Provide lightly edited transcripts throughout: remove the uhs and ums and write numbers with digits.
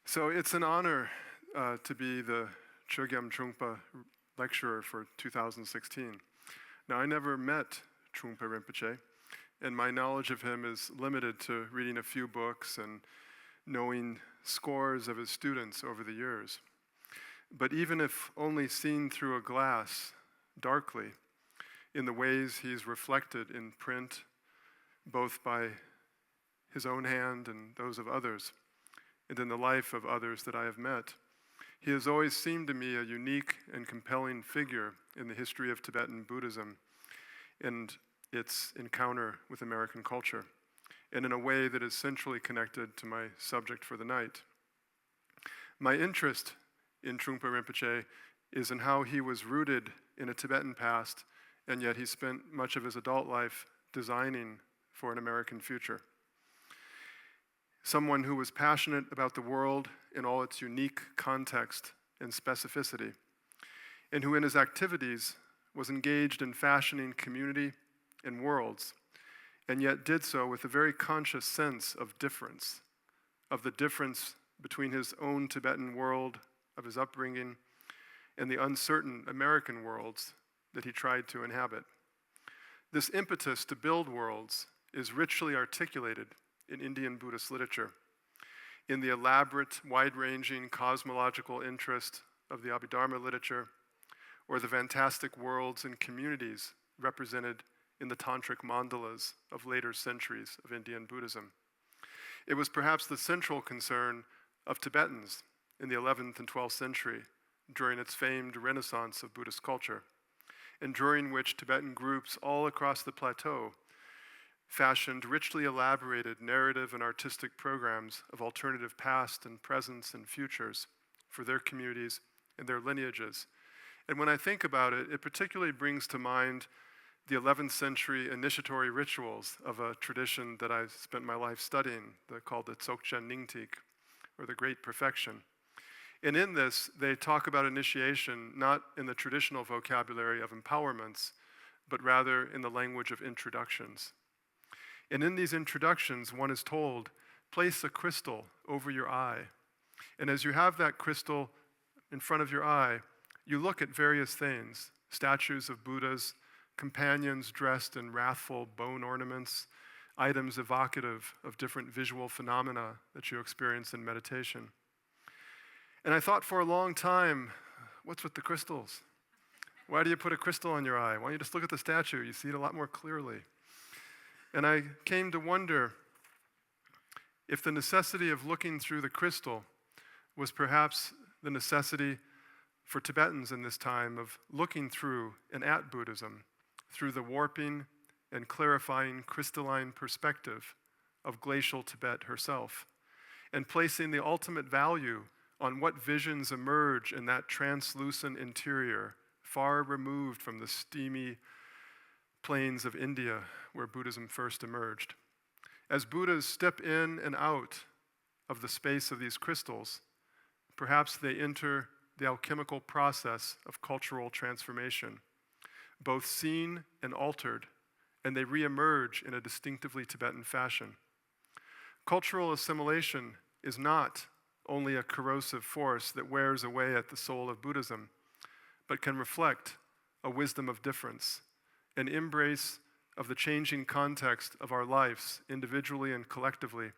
So it's an honor to be the Chogyam Trungpa lecturer for 2016. Now, I never met Trungpa Rinpoche, and my knowledge of him is limited to reading a few books and knowing scores of his students over the years. But even if only seen through a glass, darkly, in the ways he's reflected in print, both by his own hand and those of others, and in the life of others that I have met, he has always seemed to me a unique and compelling figure in the history of Tibetan Buddhism and its encounter with American culture, and in a way that is centrally connected to my subject for the night. My interest in Trungpa Rinpoche is in how he was rooted in a Tibetan past, and yet he spent much of his adult life designing for an American future. Someone who was passionate about the world in all its unique context and specificity, and who in his activities was engaged in fashioning community and worlds, and yet did so with a very conscious sense of difference, of the difference between his own Tibetan world, of his upbringing, and the uncertain American worlds that he tried to inhabit. This impetus to build worlds is richly articulated in Indian Buddhist literature, in the elaborate, wide-ranging cosmological interest of the Abhidharma literature, or the fantastic worlds and communities represented in the tantric mandalas of later centuries of Indian Buddhism. It was perhaps the central concern of Tibetans in the 11th and 12th century during its famed renaissance of Buddhist culture, and during which Tibetan groups all across the plateau fashioned richly elaborated narrative and artistic programs of alternative past and presents and futures for their communities and their lineages. And when I think about it, it particularly brings to mind the 11th century initiatory rituals of a tradition that I've spent my life studying, called the Dzogchen Nyingtik, or the Great Perfection. And in this, they talk about initiation not in the traditional vocabulary of empowerments, but rather in the language of introductions. And in these introductions, one is told, place a crystal over your eye. And as you have that crystal in front of your eye, you look at various things, statues of Buddhas, companions dressed in wrathful bone ornaments, items evocative of different visual phenomena that you experience in meditation. And I thought for a long time, what's with the crystals? Why do you put a crystal on your eye? Why don't you just look at the statue? You see it a lot more clearly. And I came to wonder if the necessity of looking through the crystal was perhaps the necessity for Tibetans in this time of looking through and at Buddhism through the warping and clarifying crystalline perspective of glacial Tibet herself, and placing the ultimate value on what visions emerge in that translucent interior, far removed from the steamy plains of India where Buddhism first emerged. As Buddhas step in and out of the space of these crystals, perhaps they enter the alchemical process of cultural transformation, both seen and altered, and they reemerge in a distinctively Tibetan fashion. Cultural assimilation is not only a corrosive force that wears away at the soul of Buddhism, but can reflect a wisdom of difference, an embrace of the changing context of our lives, individually and collectively,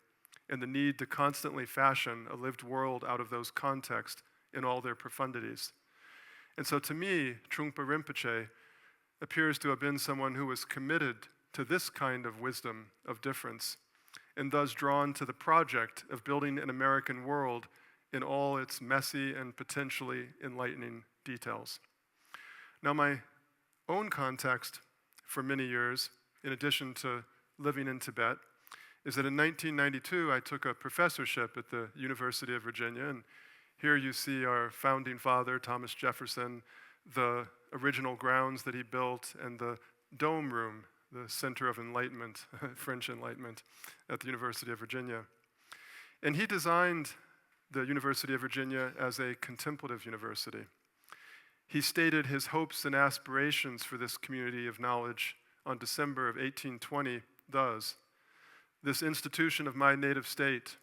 and the need to constantly fashion a lived world out of those contexts in all their profundities. And so to me, Trungpa Rinpoche appears to have been someone who was committed to this kind of wisdom of difference, and thus drawn to the project of building an American world in all its messy and potentially enlightening details. Now, my own context for many years, in addition to living in Tibet, is that in 1992 I took a professorship at the University of Virginia, and here you see our founding father, Thomas Jefferson, the original grounds that he built, and the dome room, the center of enlightenment, French enlightenment, at the University of Virginia. And he designed the University of Virginia as a contemplative university. He stated his hopes and aspirations for this community of knowledge on December of 1820 thus: "This institution of my native state,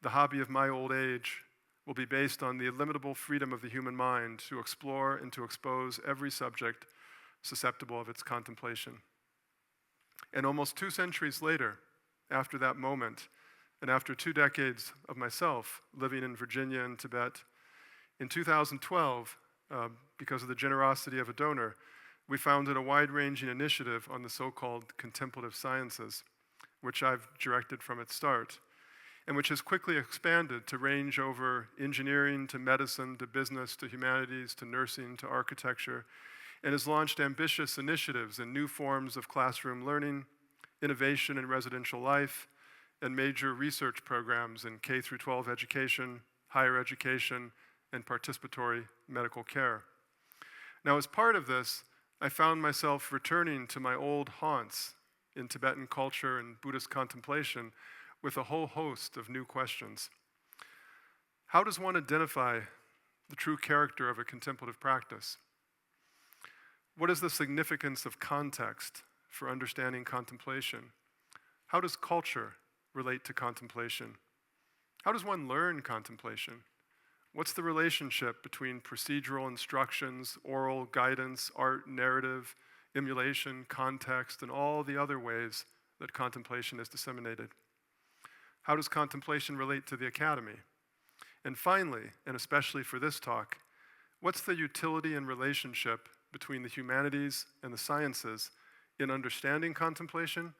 the hobby of my old age, will be based on the illimitable freedom of the human mind to explore and to expose every subject susceptible of its contemplation. And almost 2 centuries later, after that moment, and after 2 decades of myself living in Virginia and Tibet, in 2012, because of the generosity of a donor, we founded a wide-ranging initiative on the so-called contemplative sciences, which I've directed from its start, and which has quickly expanded to range over engineering, to medicine, to business, to humanities, to nursing, to architecture, and has launched ambitious initiatives in new forms of classroom learning, innovation in residential life, and major research programs in K-12 education, higher education, and participatory medical care. Now, as part of this, I found myself returning to my old haunts in Tibetan culture and Buddhist contemplation with a whole host of new questions. How does one identify the true character of a contemplative practice? What is the significance of context for understanding contemplation? How does culture relate to contemplation? How does one learn contemplation? What's the relationship between procedural instructions, oral guidance, art, narrative, emulation, context, and all the other ways that contemplation is disseminated? How does contemplation relate to the academy? And finally, and especially for this talk, what's the utility and relationship between the humanities and the sciences in understanding contemplation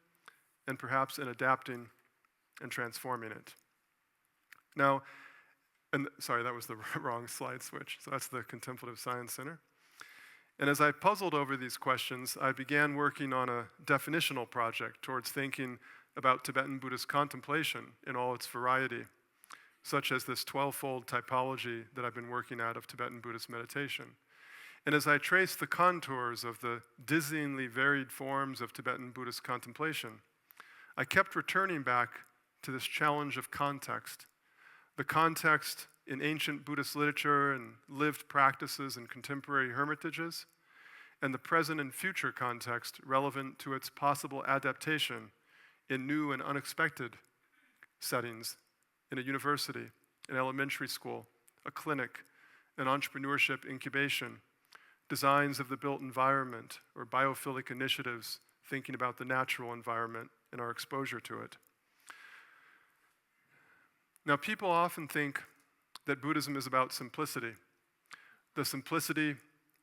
and perhaps in adapting and transforming it? Now, sorry, that was the wrong slide switch. So that's the Contemplative Science Center. And as I puzzled over these questions, I began working on a definitional project towards thinking about Tibetan Buddhist contemplation in all its variety, such as this 12-fold typology that I've been working at of Tibetan Buddhist meditation. And as I traced the contours of the dizzyingly varied forms of Tibetan Buddhist contemplation, I kept returning back to this challenge of context, the context in ancient Buddhist literature and lived practices in contemporary hermitages, and the present and future context relevant to its possible adaptation in new and unexpected settings, in a university, an elementary school, a clinic, an entrepreneurship incubation, designs of the built environment, or biophilic initiatives thinking about the natural environment and our exposure to it. Now, people often think that Buddhism is about simplicity, the simplicity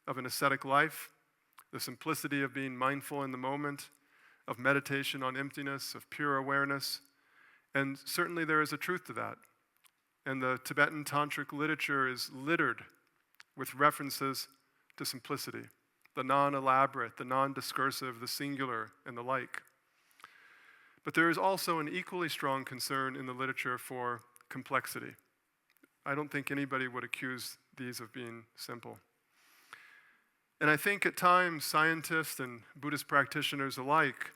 of an ascetic life, the simplicity of being mindful in the moment, of meditation on emptiness, of pure awareness, and certainly there is a truth to that. And the Tibetan tantric literature is littered with references to simplicity, the non-elaborate, the non-discursive, the singular, and the like. But there is also an equally strong concern in the literature for complexity. I don't think anybody would accuse these of being simple. And I think at times scientists and Buddhist practitioners alike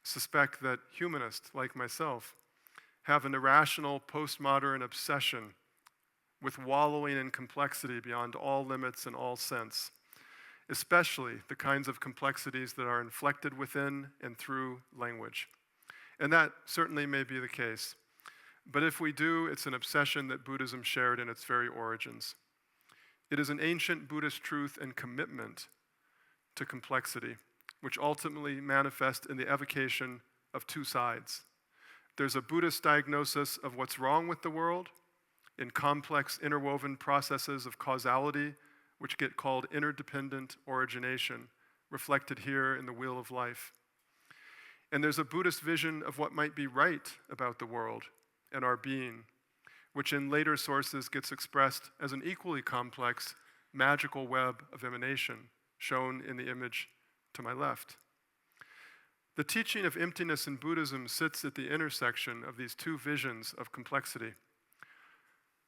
suspect that humanists like myself have an irrational postmodern obsession with wallowing in complexity beyond all limits and all sense, especially the kinds of complexities that are inflected within and through language. And that certainly may be the case. But if we do, it's an obsession that Buddhism shared in its very origins. It is an ancient Buddhist truth and commitment to complexity, which ultimately manifest in the evocation of two sides. There's a Buddhist diagnosis of what's wrong with the world in complex interwoven processes of causality, which get called interdependent origination, reflected here in the wheel of life. And there's a Buddhist vision of what might be right about the world and our being, which in later sources gets expressed as an equally complex magical web of emanation, shown in the image to my left. The teaching of emptiness in Buddhism sits at the intersection of these two visions of complexity,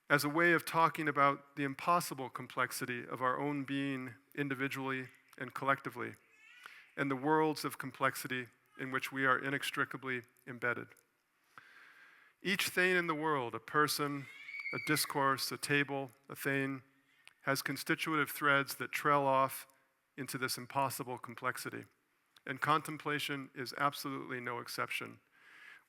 as a way of talking about the impossible complexity of our own being individually and collectively, and the worlds of complexity in which we are inextricably embedded. Each thing in the world, a person, a discourse, a table, a thing, has constitutive threads that trail off into this impossible complexity. And contemplation is absolutely no exception,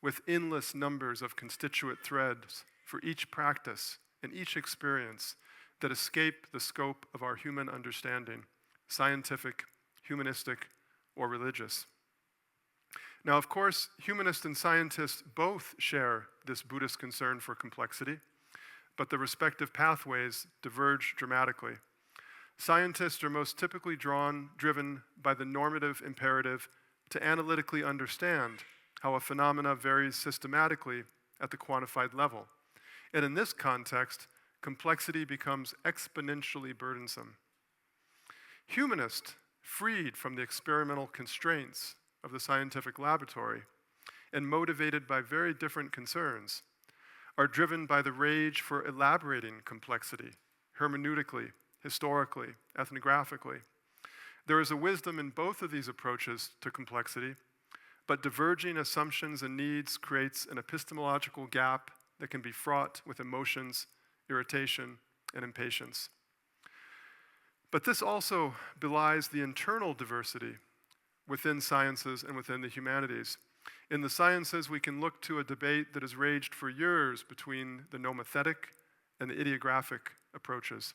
with endless numbers of constituent threads for each practice in each experience that escape the scope of our human understanding, scientific, humanistic, or religious. Now, of course, humanists and scientists both share this Buddhist concern for complexity, but the respective pathways diverge dramatically. Scientists are most typically driven by the normative imperative to analytically understand how a phenomena varies systematically at the quantified level. And in this context, complexity becomes exponentially burdensome. Humanists, freed from the experimental constraints of the scientific laboratory and motivated by very different concerns, are driven by the rage for elaborating complexity, hermeneutically, historically, ethnographically. There is a wisdom in both of these approaches to complexity, but diverging assumptions and needs creates an epistemological gap that can be fraught with emotions, irritation, and impatience. But this also belies the internal diversity within sciences and within the humanities. In the sciences, we can look to a debate that has raged for years between the nomothetic and the ideographic approaches.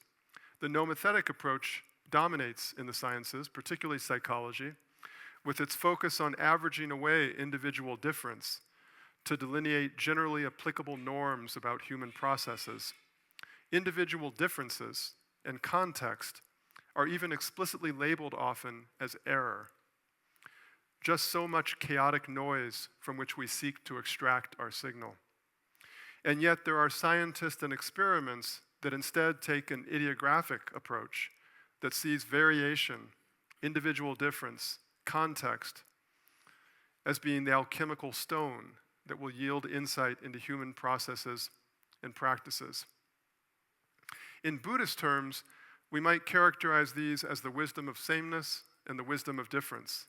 The nomothetic approach dominates in the sciences, particularly psychology, with its focus on averaging away individual difference to delineate generally applicable norms about human processes. Individual differences and context are even explicitly labeled often as error. Just so much chaotic noise from which we seek to extract our signal. And yet there are scientists and experiments that instead take an ideographic approach that sees variation, individual difference, context as being the alchemical stone that will yield insight into human processes and practices. In Buddhist terms, we might characterize these as the wisdom of sameness and the wisdom of difference,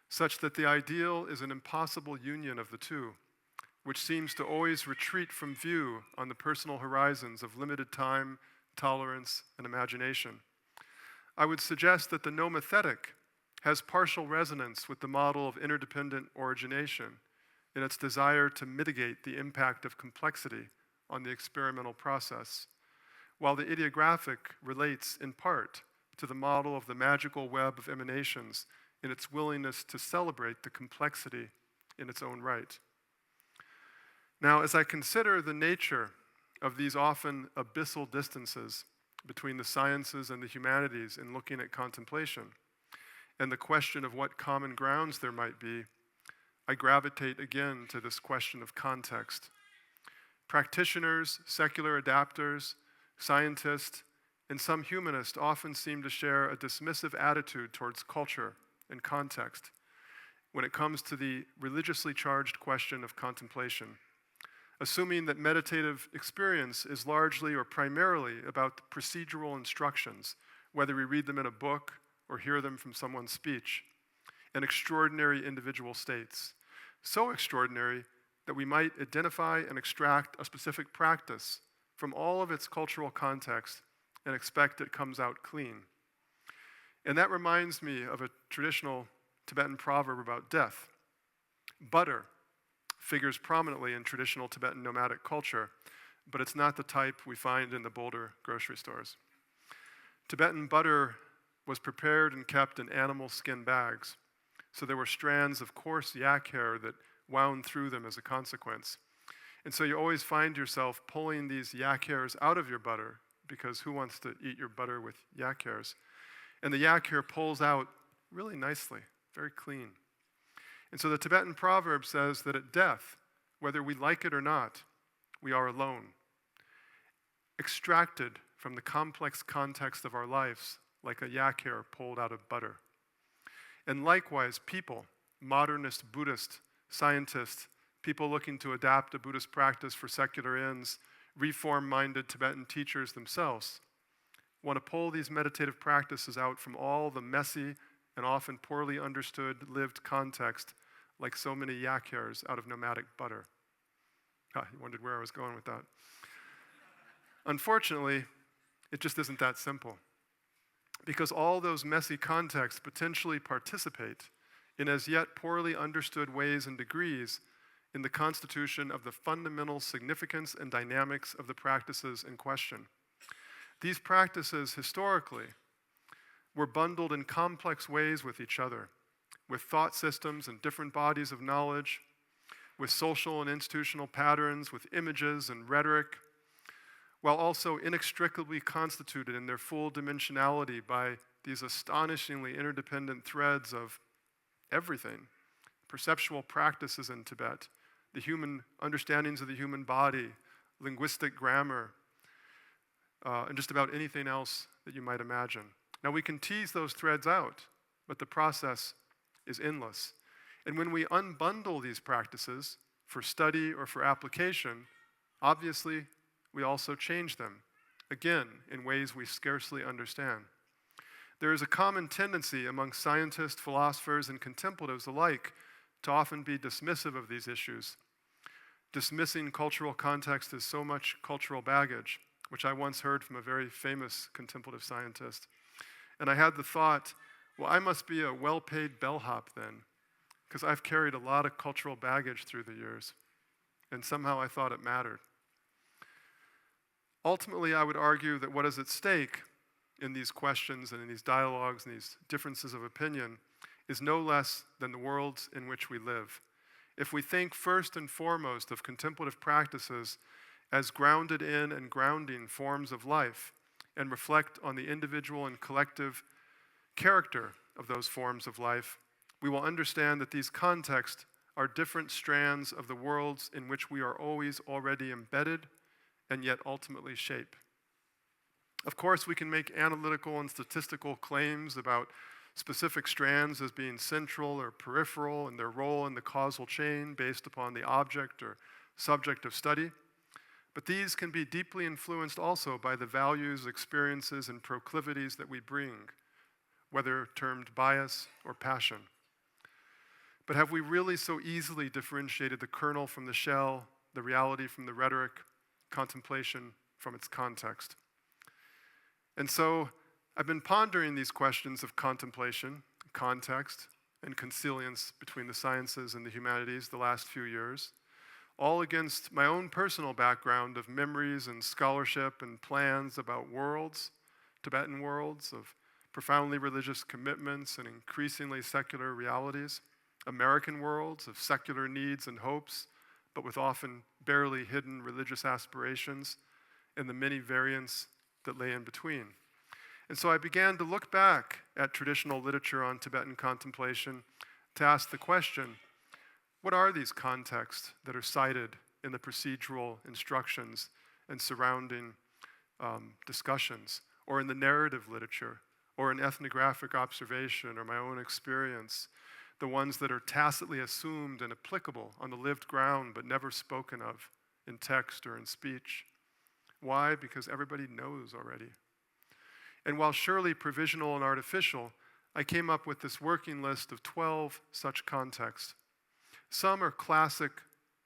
such that the ideal is an impossible union of the two, which seems to always retreat from view on the personal horizons of limited time, tolerance, and imagination. I would suggest that the nomothetic has partial resonance with the model of interdependent origination in its desire to mitigate the impact of complexity on the experimental process, while the ideographic relates in part to the model of the magical web of emanations in its willingness to celebrate the complexity in its own right. Now, as I consider the nature of these often abyssal distances between the sciences and the humanities in looking at contemplation, and the question of what common grounds there might be, I gravitate again to this question of context. Practitioners, secular adapters, scientists, and some humanists often seem to share a dismissive attitude towards culture and context when it comes to the religiously charged question of contemplation, assuming that meditative experience is largely or primarily about the procedural instructions, whether we read them in a book or hear them from someone's speech, and extraordinary individual states, so extraordinary that we might identify and extract a specific practice from all of its cultural context and expect it comes out clean. And that reminds me of a traditional Tibetan proverb about death. Butter figures prominently in traditional Tibetan nomadic culture, but it's not the type we find in the Boulder grocery stores. Tibetan butter was prepared and kept in animal skin bags, so there were strands of coarse yak hair that wound through them as a consequence. And so you always find yourself pulling these yak hairs out of your butter, because who wants to eat your butter with yak hairs? And the yak hair pulls out really nicely, very clean. And so the Tibetan proverb says that at death, whether we like it or not, we are alone, extracted from the complex context of our lives like a yak hair pulled out of butter. And likewise, people, modernist Buddhist, scientists, people looking to adapt a Buddhist practice for secular ends, reform-minded Tibetan teachers themselves, want to pull these meditative practices out from all the messy and often poorly understood lived context, like so many yak hairs out of nomadic butter. You wondered where I was going with that. Unfortunately, it just isn't that simple, because all those messy contexts potentially participate in as yet poorly understood ways and degrees in the constitution of the fundamental significance and dynamics of the practices in question. These practices, historically, were bundled in complex ways with each other, with thought systems and different bodies of knowledge, with social and institutional patterns, with images and rhetoric, while also inextricably constituted in their full dimensionality by these astonishingly interdependent threads of everything: perceptual practices in Tibet, the human understandings of the human body, linguistic grammar, and just about anything else that you might imagine. Now, we can tease those threads out, but the process is endless. And when we unbundle these practices for study or for application, obviously, we also change them, again, in ways we scarcely understand. There is a common tendency among scientists, philosophers, and contemplatives alike to often be dismissive of these issues, dismissing cultural context as so much cultural baggage, which I once heard from a very famous contemplative scientist. And I had the thought, well, I must be a well-paid bellhop then, because I've carried a lot of cultural baggage through the years, and somehow I thought it mattered. Ultimately, I would argue that what is at stake in these questions and in these dialogues and these differences of opinion is no less than the worlds in which we live. If we think first and foremost of contemplative practices as grounded in and grounding forms of life, and reflect on the individual and collective character of those forms of life, we will understand that these contexts are different strands of the worlds in which we are always already embedded and yet ultimately shape. Of course, we can make analytical and statistical claims about specific strands as being central or peripheral in their role in the causal chain based upon the object or subject of study. But these can be deeply influenced also by the values, experiences, and proclivities that we bring, whether termed bias or passion. But have we really so easily differentiated the kernel from the shell, the reality from the rhetoric, contemplation from its context? And so I've been pondering these questions of contemplation, context, and consilience between the sciences and the humanities the last few years, all against my own personal background of memories and scholarship and plans about worlds, Tibetan worlds, of profoundly religious commitments and increasingly secular realities, American worlds of secular needs and hopes, but with often barely hidden religious aspirations, and the many variants that lay in between. And so I began to look back at traditional literature on Tibetan contemplation to ask the question, what are these contexts that are cited in the procedural instructions and surrounding discussions, or in the narrative literature, or in ethnographic observation, or my own experience, the ones that are tacitly assumed and applicable on the lived ground but never spoken of in text or in speech? Why? Because everybody knows already. And while surely provisional and artificial, I came up with this working list of 12 such contexts. Some are classic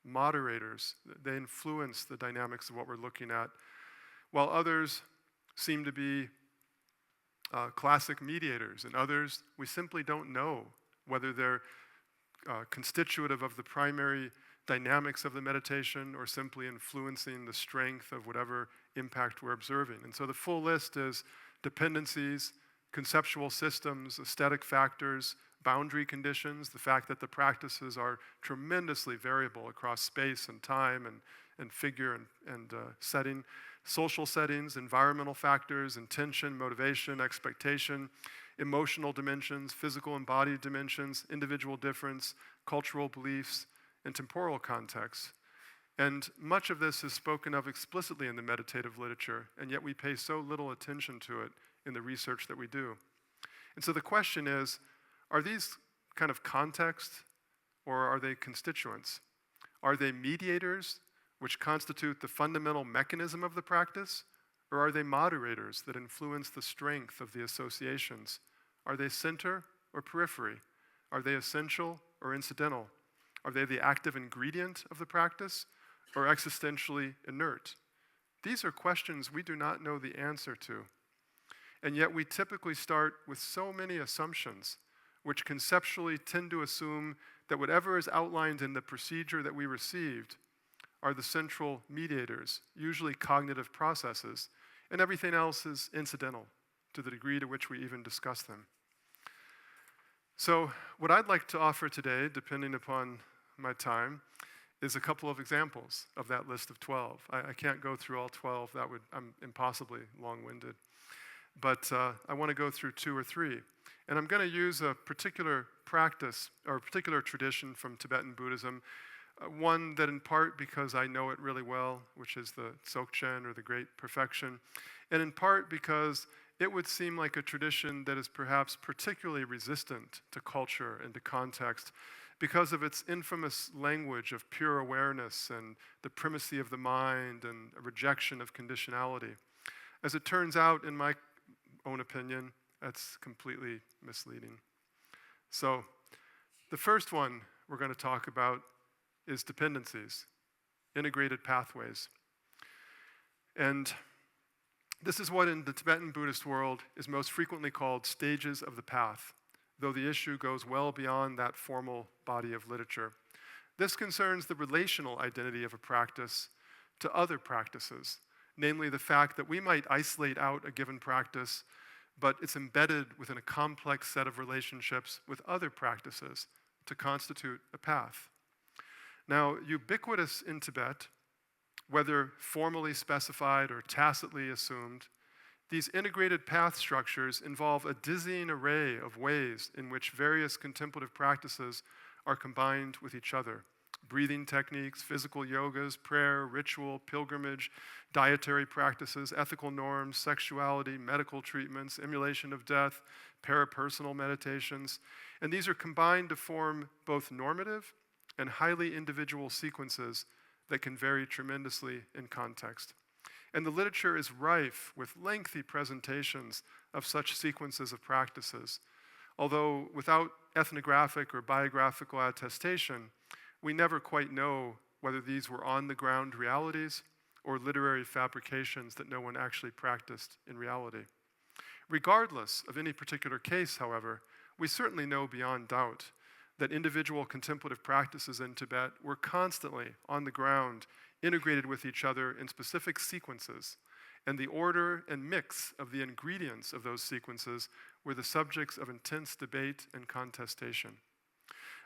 moderators. They influence the dynamics of what we're looking at, while others seem to be classic mediators, and others we simply don't know whether they're constitutive of the primary dynamics of the meditation or simply influencing the strength of whatever impact we're observing. And so the full list is dependencies, conceptual systems, aesthetic factors, boundary conditions, the fact that the practices are tremendously variable across space and time and figure and setting, social settings, environmental factors, intention, motivation, expectation, emotional dimensions, physical embodied dimensions, individual difference, cultural beliefs, and temporal contexts. And much of this is spoken of explicitly in the meditative literature, and yet we pay so little attention to it in the research that we do. And so the question is, are these kind of contexts, or are they constituents? Are they mediators, which constitute the fundamental mechanism of the practice, or are they moderators that influence the strength of the associations? Are they center or periphery? Are they essential or incidental? Are they the active ingredient of the practice, or existentially inert? These are questions we do not know the answer to. And yet we typically start with so many assumptions, which conceptually tend to assume that whatever is outlined in the procedure that we received are the central mediators, usually cognitive processes, and everything else is incidental to the degree to which we even discuss them. So what I'd like to offer today, depending upon my time, is a couple of examples of that list of 12. I can't go through all 12. I'm impossibly long-winded. But I want to go through 2 or 3. And I'm going to use a particular practice or a particular tradition from Tibetan Buddhism, one that in part because I know it really well, which is the Dzogchen or the Great Perfection, and in part because it would seem like a tradition that is perhaps particularly resistant to culture and to context because of its infamous language of pure awareness and the primacy of the mind and a rejection of conditionality. As it turns out, in my own opinion, that's completely misleading. So the first one we're going to talk about is dependencies, integrated pathways. And this is what in the Tibetan Buddhist world is most frequently called stages of the path, though the issue goes well beyond that formal body of literature. This concerns the relational identity of a practice to other practices, namely the fact that we might isolate out a given practice, but it's embedded within a complex set of relationships with other practices to constitute a path. Now, ubiquitous in Tibet, whether formally specified or tacitly assumed, these integrated path structures involve a dizzying array of ways in which various contemplative practices are combined with each other. Breathing techniques, physical yogas, prayer, ritual, pilgrimage, dietary practices, ethical norms, sexuality, medical treatments, emulation of death, parapersonal meditations. And these are combined to form both normative and highly individual sequences that can vary tremendously in context. And the literature is rife with lengthy presentations of such sequences of practices. Although without ethnographic or biographical attestation, we never quite know whether these were on-the-ground realities or literary fabrications that no one actually practiced in reality. Regardless of any particular case, however, we certainly know beyond doubt that individual contemplative practices in Tibet were constantly on the ground, integrated with each other in specific sequences, and the order and mix of the ingredients of those sequences were the subjects of intense debate and contestation.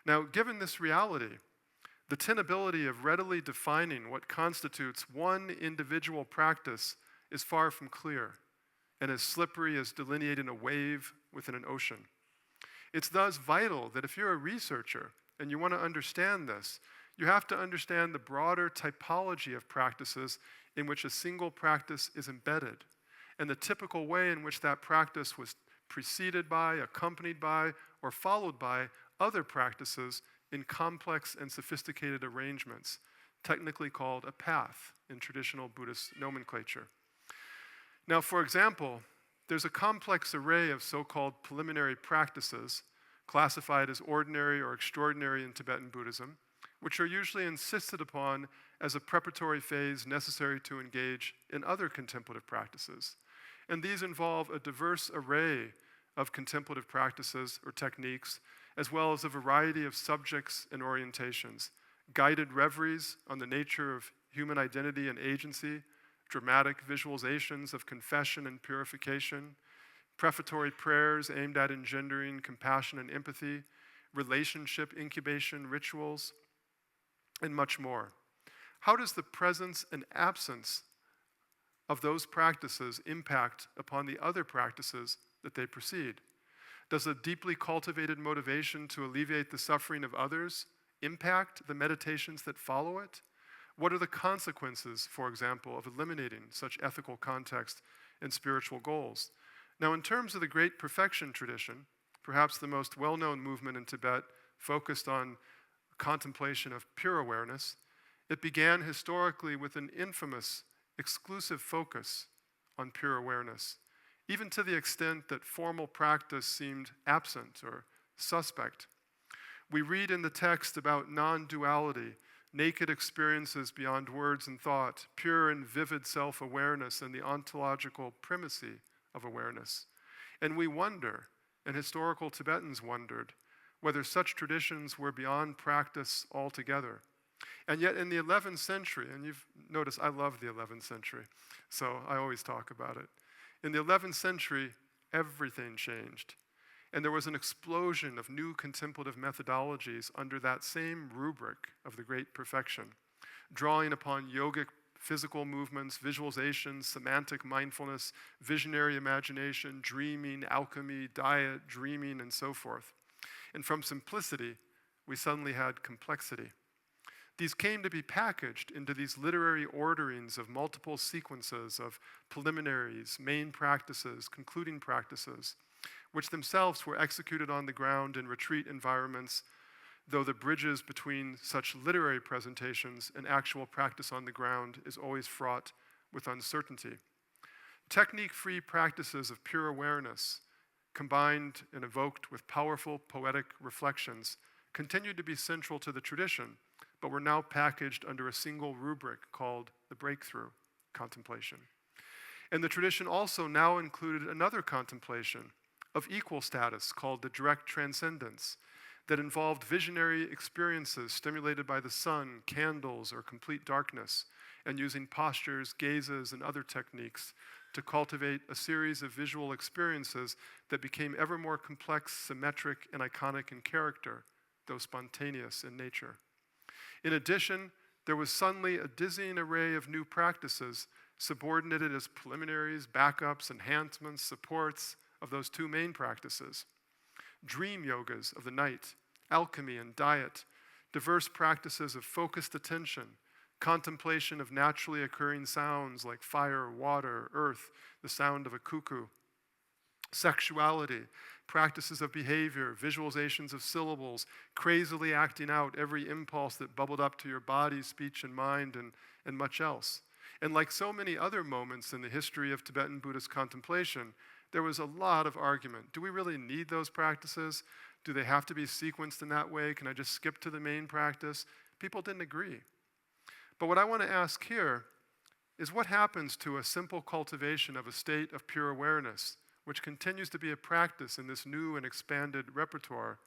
Now, given this reality, the tenability of readily defining what constitutes one individual practice is far from clear and as slippery as delineating a wave within an ocean. It's thus vital that if you're a researcher and you want to understand this, you have to understand the broader typology of practices in which a single practice is embedded, and the typical way in which that practice was preceded by, accompanied by, or followed by other practices in complex and sophisticated arrangements, technically called a path in traditional Buddhist nomenclature. Now, for example, there's a complex array of so-called preliminary practices, classified as ordinary or extraordinary in Tibetan Buddhism, which are usually insisted upon as a preparatory phase necessary to engage in other contemplative practices. And these involve a diverse array of contemplative practices or techniques, as well as a variety of subjects and orientations, guided reveries on the nature of human identity and agency, dramatic visualizations of confession and purification, prefatory prayers aimed at engendering compassion and empathy, relationship incubation rituals, and much more. How does the presence and absence of those practices impact upon the other practices that they precede? Does a deeply cultivated motivation to alleviate the suffering of others impact the meditations that follow it? What are the consequences, for example, of eliminating such ethical context and spiritual goals? Now, in terms of the Great Perfection tradition, perhaps the most well-known movement in Tibet focused on contemplation of pure awareness, it began historically with an infamous, exclusive focus on pure awareness, even to the extent that formal practice seemed absent or suspect. We read in the text about non-duality, naked experiences beyond words and thought, pure and vivid self-awareness, and the ontological primacy of awareness. And we wonder, and historical Tibetans wondered, whether such traditions were beyond practice altogether. And yet in the 11th century, and you've noticed I love the 11th century, so I always talk about it. In the 11th century, everything changed. And there was an explosion of new contemplative methodologies under that same rubric of the great perfection, drawing upon yogic physical movements, visualization, semantic mindfulness, visionary imagination, dreaming, alchemy, diet, dreaming, and so forth. And from simplicity, we suddenly had complexity. These came to be packaged into these literary orderings of multiple sequences of preliminaries, main practices, concluding practices, which themselves were executed on the ground in retreat environments, though the bridges between such literary presentations and actual practice on the ground is always fraught with uncertainty. Technique-free practices of pure awareness, combined and evoked with powerful poetic reflections, continued to be central to the tradition, but were now packaged under a single rubric called the breakthrough contemplation. And the tradition also now included another contemplation of equal status called the direct transcendence that involved visionary experiences stimulated by the sun, candles, or complete darkness, and using postures, gazes, and other techniques to cultivate a series of visual experiences that became ever more complex, symmetric, and iconic in character, though spontaneous in nature. In addition, there was suddenly a dizzying array of new practices subordinated as preliminaries, backups, enhancements, supports of those two main practices. Dream yogas of the night, alchemy and diet, diverse practices of focused attention, contemplation of naturally occurring sounds like fire, water, earth, the sound of a cuckoo, sexuality, practices of behavior, visualizations of syllables, crazily acting out every impulse that bubbled up to your body, speech, and mind, and much else. And like so many other moments in the history of Tibetan Buddhist contemplation, there was a lot of argument. Do we really need those practices? Do they have to be sequenced in that way? Can I just skip to the main practice? People didn't agree. But what I want to ask here is what happens to a simple cultivation of a state of pure awareness, which continues to be a practice in this new and expanded repertoire,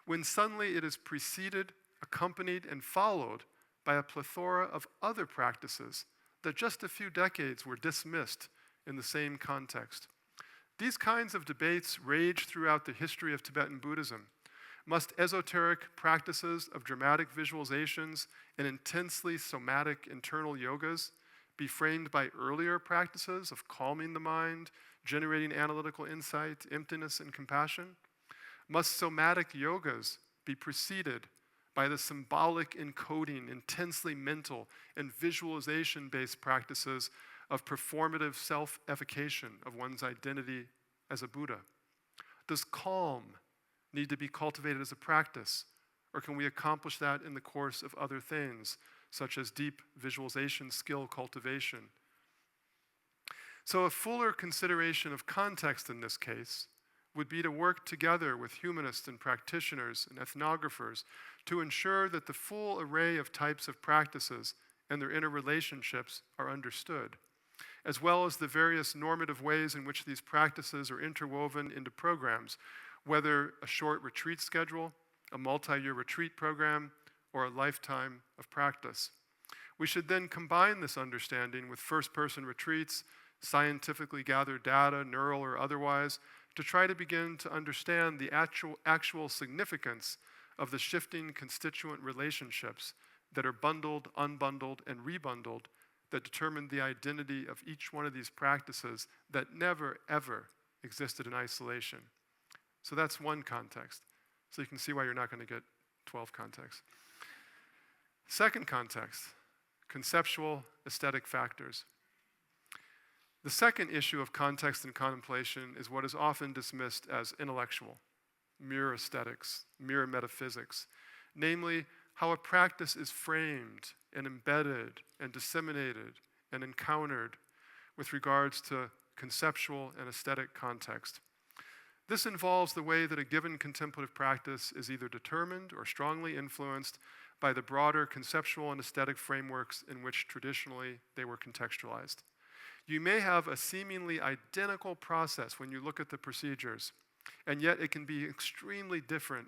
when suddenly it is preceded, accompanied, and followed by a plethora of other practices that just a few decades were dismissed in the same context. These kinds of debates rage throughout the history of Tibetan Buddhism. Must esoteric practices of dramatic visualizations and intensely somatic internal yogas be framed by earlier practices of calming the mind, generating analytical insight, emptiness, and compassion? Must somatic yogas be preceded by the symbolic encoding, intensely mental, and visualization-based practices of performative self-effication of one's identity as a Buddha? Does calm need to be cultivated as a practice, or can we accomplish that in the course of other things, such as deep visualization skill cultivation? So a fuller consideration of context in this case would be to work together with humanists and practitioners and ethnographers to ensure that the full array of types of practices and their interrelationships are understood, as well as the various normative ways in which these practices are interwoven into programs, whether a short retreat schedule, a multi-year retreat program, or a lifetime of practice. We should then combine this understanding with first-person retreats, scientifically gathered data, neural or otherwise, to try to begin to understand the actual significance of the shifting constituent relationships that are bundled, unbundled, and rebundled that determine the identity of each one of these practices that never, ever existed in isolation. So that's one context. So you can see why you're not going to get 12 contexts. Second context, conceptual aesthetic factors. The second issue of context and contemplation is what is often dismissed as intellectual, mere aesthetics, mere metaphysics, namely how a practice is framed and embedded and disseminated and encountered with regards to conceptual and aesthetic context. This involves the way that a given contemplative practice is either determined or strongly influenced by the broader conceptual and aesthetic frameworks in which traditionally they were contextualized. You may have a seemingly identical process when you look at the procedures, and yet it can be extremely different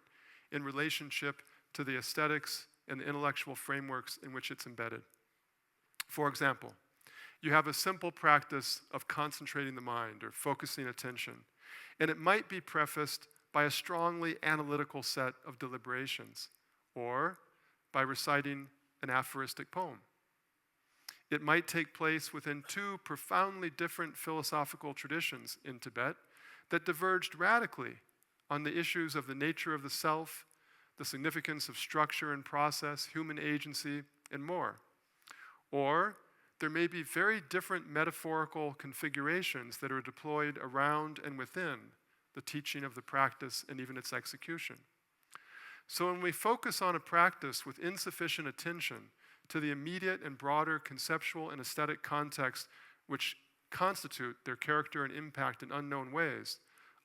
in relationship to the aesthetics and the intellectual frameworks in which it's embedded. For example, you have a simple practice of concentrating the mind or focusing attention, and it might be prefaced by a strongly analytical set of deliberations, or by reciting an aphoristic poem. It might take place within two profoundly different philosophical traditions in Tibet that diverged radically on the issues of the nature of the self, the significance of structure and process, human agency, and more. Or there may be very different metaphorical configurations that are deployed around and within the teaching of the practice and even its execution. So when we focus on a practice with insufficient attention to the immediate and broader conceptual and aesthetic context which constitute their character and impact in unknown ways,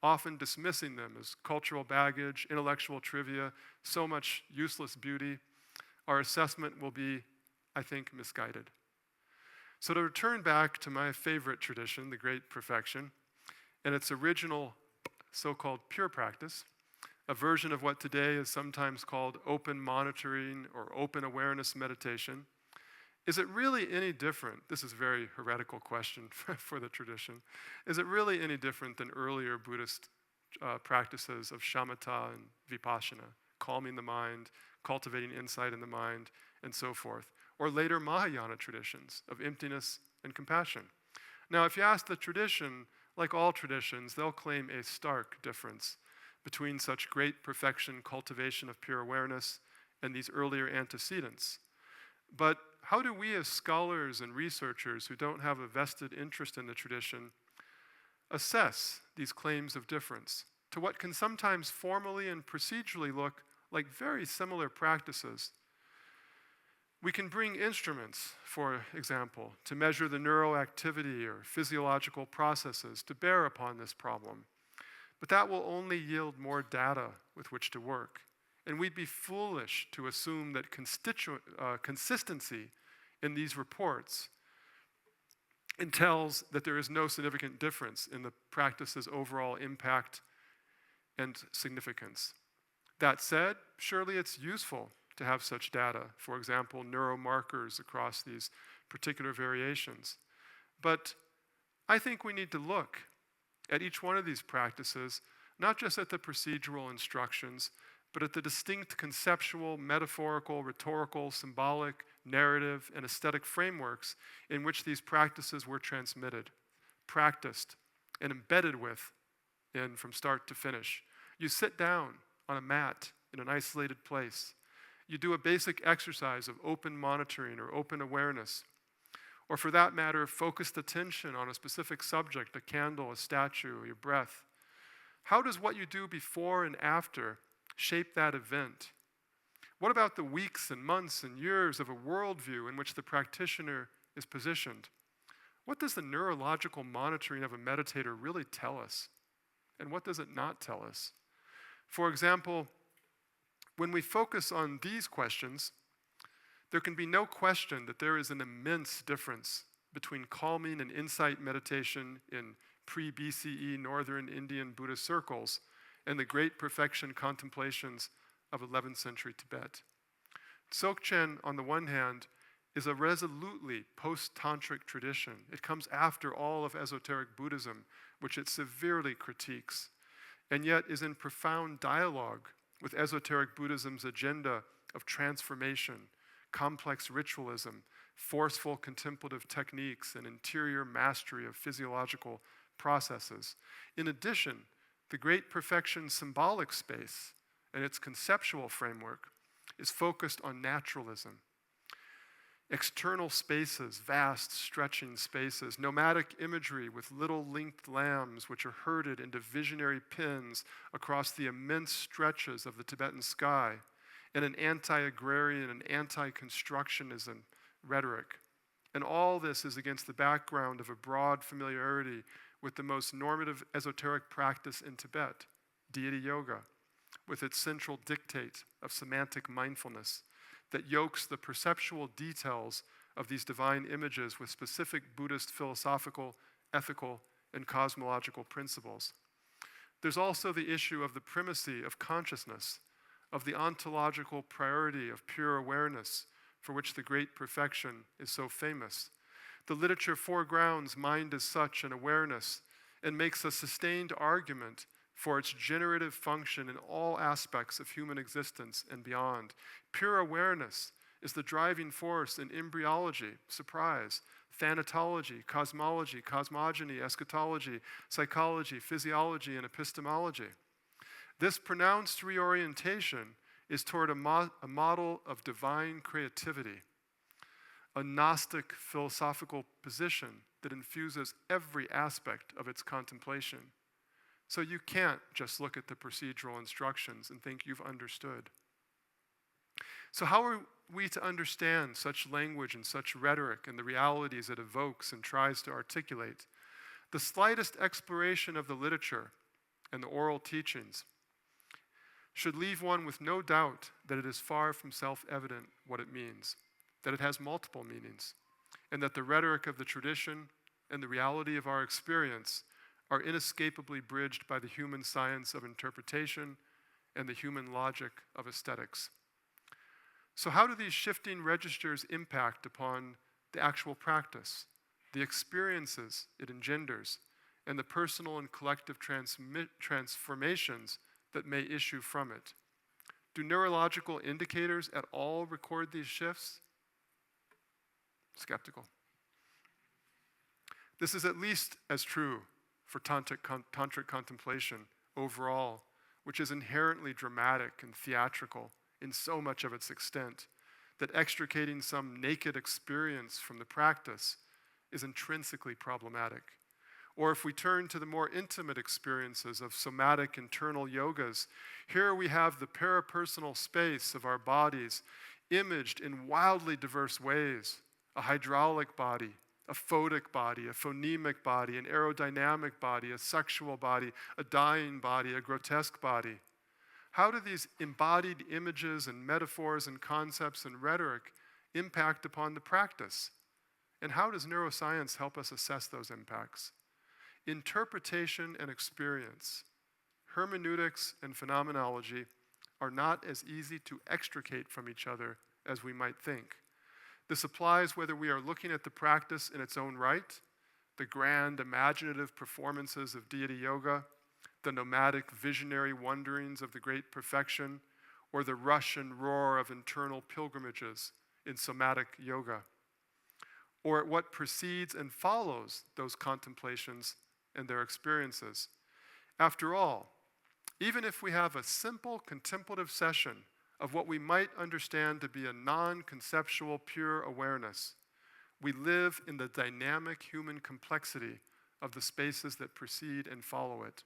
often dismissing them as cultural baggage, intellectual trivia, so much useless beauty, our assessment will be, I think, misguided. So to return back to my favorite tradition, the Great Perfection, and its original so-called pure practice, a version of what today is sometimes called open monitoring or open awareness meditation, is it really any different? This is a very heretical question for the tradition. Is it really any different than earlier Buddhist practices of shamatha and vipassana, calming the mind, cultivating insight in the mind, and so forth, or later Mahayana traditions of emptiness and compassion? Now, if you ask the tradition, like all traditions, they'll claim a stark difference between such great perfection cultivation of pure awareness and these earlier antecedents. But how do we as scholars and researchers who don't have a vested interest in the tradition assess these claims of difference to what can sometimes formally and procedurally look like very similar practices? We can bring instruments, for example, to measure the neuroactivity or physiological processes to bear upon this problem. But that will only yield more data with which to work. And we'd be foolish to assume that consistency in these reports entails that there is no significant difference in the practice's overall impact and significance. That said, surely it's useful to have such data, for example, neuromarkers across these particular variations. But I think we need to look at each one of these practices, not just at the procedural instructions, but at the distinct conceptual, metaphorical, rhetorical, symbolic, narrative, and aesthetic frameworks in which these practices were transmitted, practiced, and embedded in from start to finish. You sit down on a mat in an isolated place. You do a basic exercise of open monitoring or open awareness, or for that matter, focused attention on a specific subject, a candle, a statue, your breath. How does what you do before and after shape that event? What about the weeks and months and years of a worldview in which the practitioner is positioned? What does the neurological monitoring of a meditator really tell us? And what does it not tell us? For example, when we focus on these questions, there can be no question that there is an immense difference between calming and insight meditation in pre-BCE northern Indian Buddhist circles and the great perfection contemplations of 11th century Tibet. Dzogchen, on the one hand, is a resolutely post-tantric tradition. It comes after all of esoteric Buddhism, which it severely critiques, and yet is in profound dialogue with esoteric Buddhism's agenda of transformation, complex ritualism, forceful contemplative techniques, and interior mastery of physiological processes. In addition, the great perfection symbolic space and its conceptual framework is focused on naturalism. External spaces, vast stretching spaces, nomadic imagery with little linked lambs which are herded into visionary pins across the immense stretches of the Tibetan sky, and an anti-agrarian and anti-constructionism rhetoric. And all this is against the background of a broad familiarity with the most normative esoteric practice in Tibet, deity yoga, with its central dictate of semantic mindfulness that yokes the perceptual details of these divine images with specific Buddhist philosophical, ethical, and cosmological principles. There's also the issue of the primacy of consciousness, of the ontological priority of pure awareness for which the great perfection is so famous. The literature foregrounds mind as such and awareness and makes a sustained argument for its generative function in all aspects of human existence and beyond. Pure awareness is the driving force in embryology, surprise, thanatology, cosmology, cosmogony, eschatology, psychology, physiology, and epistemology. This pronounced reorientation is toward a model of divine creativity, a Gnostic philosophical position that infuses every aspect of its contemplation. So you can't just look at the procedural instructions and think you've understood. So how are we to understand such language and such rhetoric and the realities it evokes and tries to articulate? The slightest exploration of the literature and the oral teachings should leave one with no doubt that it is far from self-evident what it means, that it has multiple meanings, and that the rhetoric of the tradition and the reality of our experience are inescapably bridged by the human science of interpretation and the human logic of aesthetics. So how do these shifting registers impact upon the actual practice, the experiences it engenders, and the personal and collective transformations that may issue from it? Do neurological indicators at all record these shifts? Skeptical. This is at least as true for tantric contemplation overall, which is inherently dramatic and theatrical in so much of its extent that extricating some naked experience from the practice is intrinsically problematic. Or if we turn to the more intimate experiences of somatic internal yogas, here we have the parapersonal space of our bodies imaged in wildly diverse ways: a hydraulic body, a photic body, a phonemic body, an aerodynamic body, a sexual body, a dying body, a grotesque body. How do these embodied images and metaphors and concepts and rhetoric impact upon the practice? And how does neuroscience help us assess those impacts? Interpretation and experience, hermeneutics and phenomenology are not as easy to extricate from each other as we might think. This applies whether we are looking at the practice in its own right, the grand imaginative performances of deity yoga, the nomadic visionary wanderings of the great perfection, or the rush and roar of internal pilgrimages in somatic yoga, or at what precedes and follows those contemplations and their experiences. After all, even if we have a simple contemplative session of what we might understand to be a non-conceptual pure awareness, we live in the dynamic human complexity of the spaces that precede and follow it.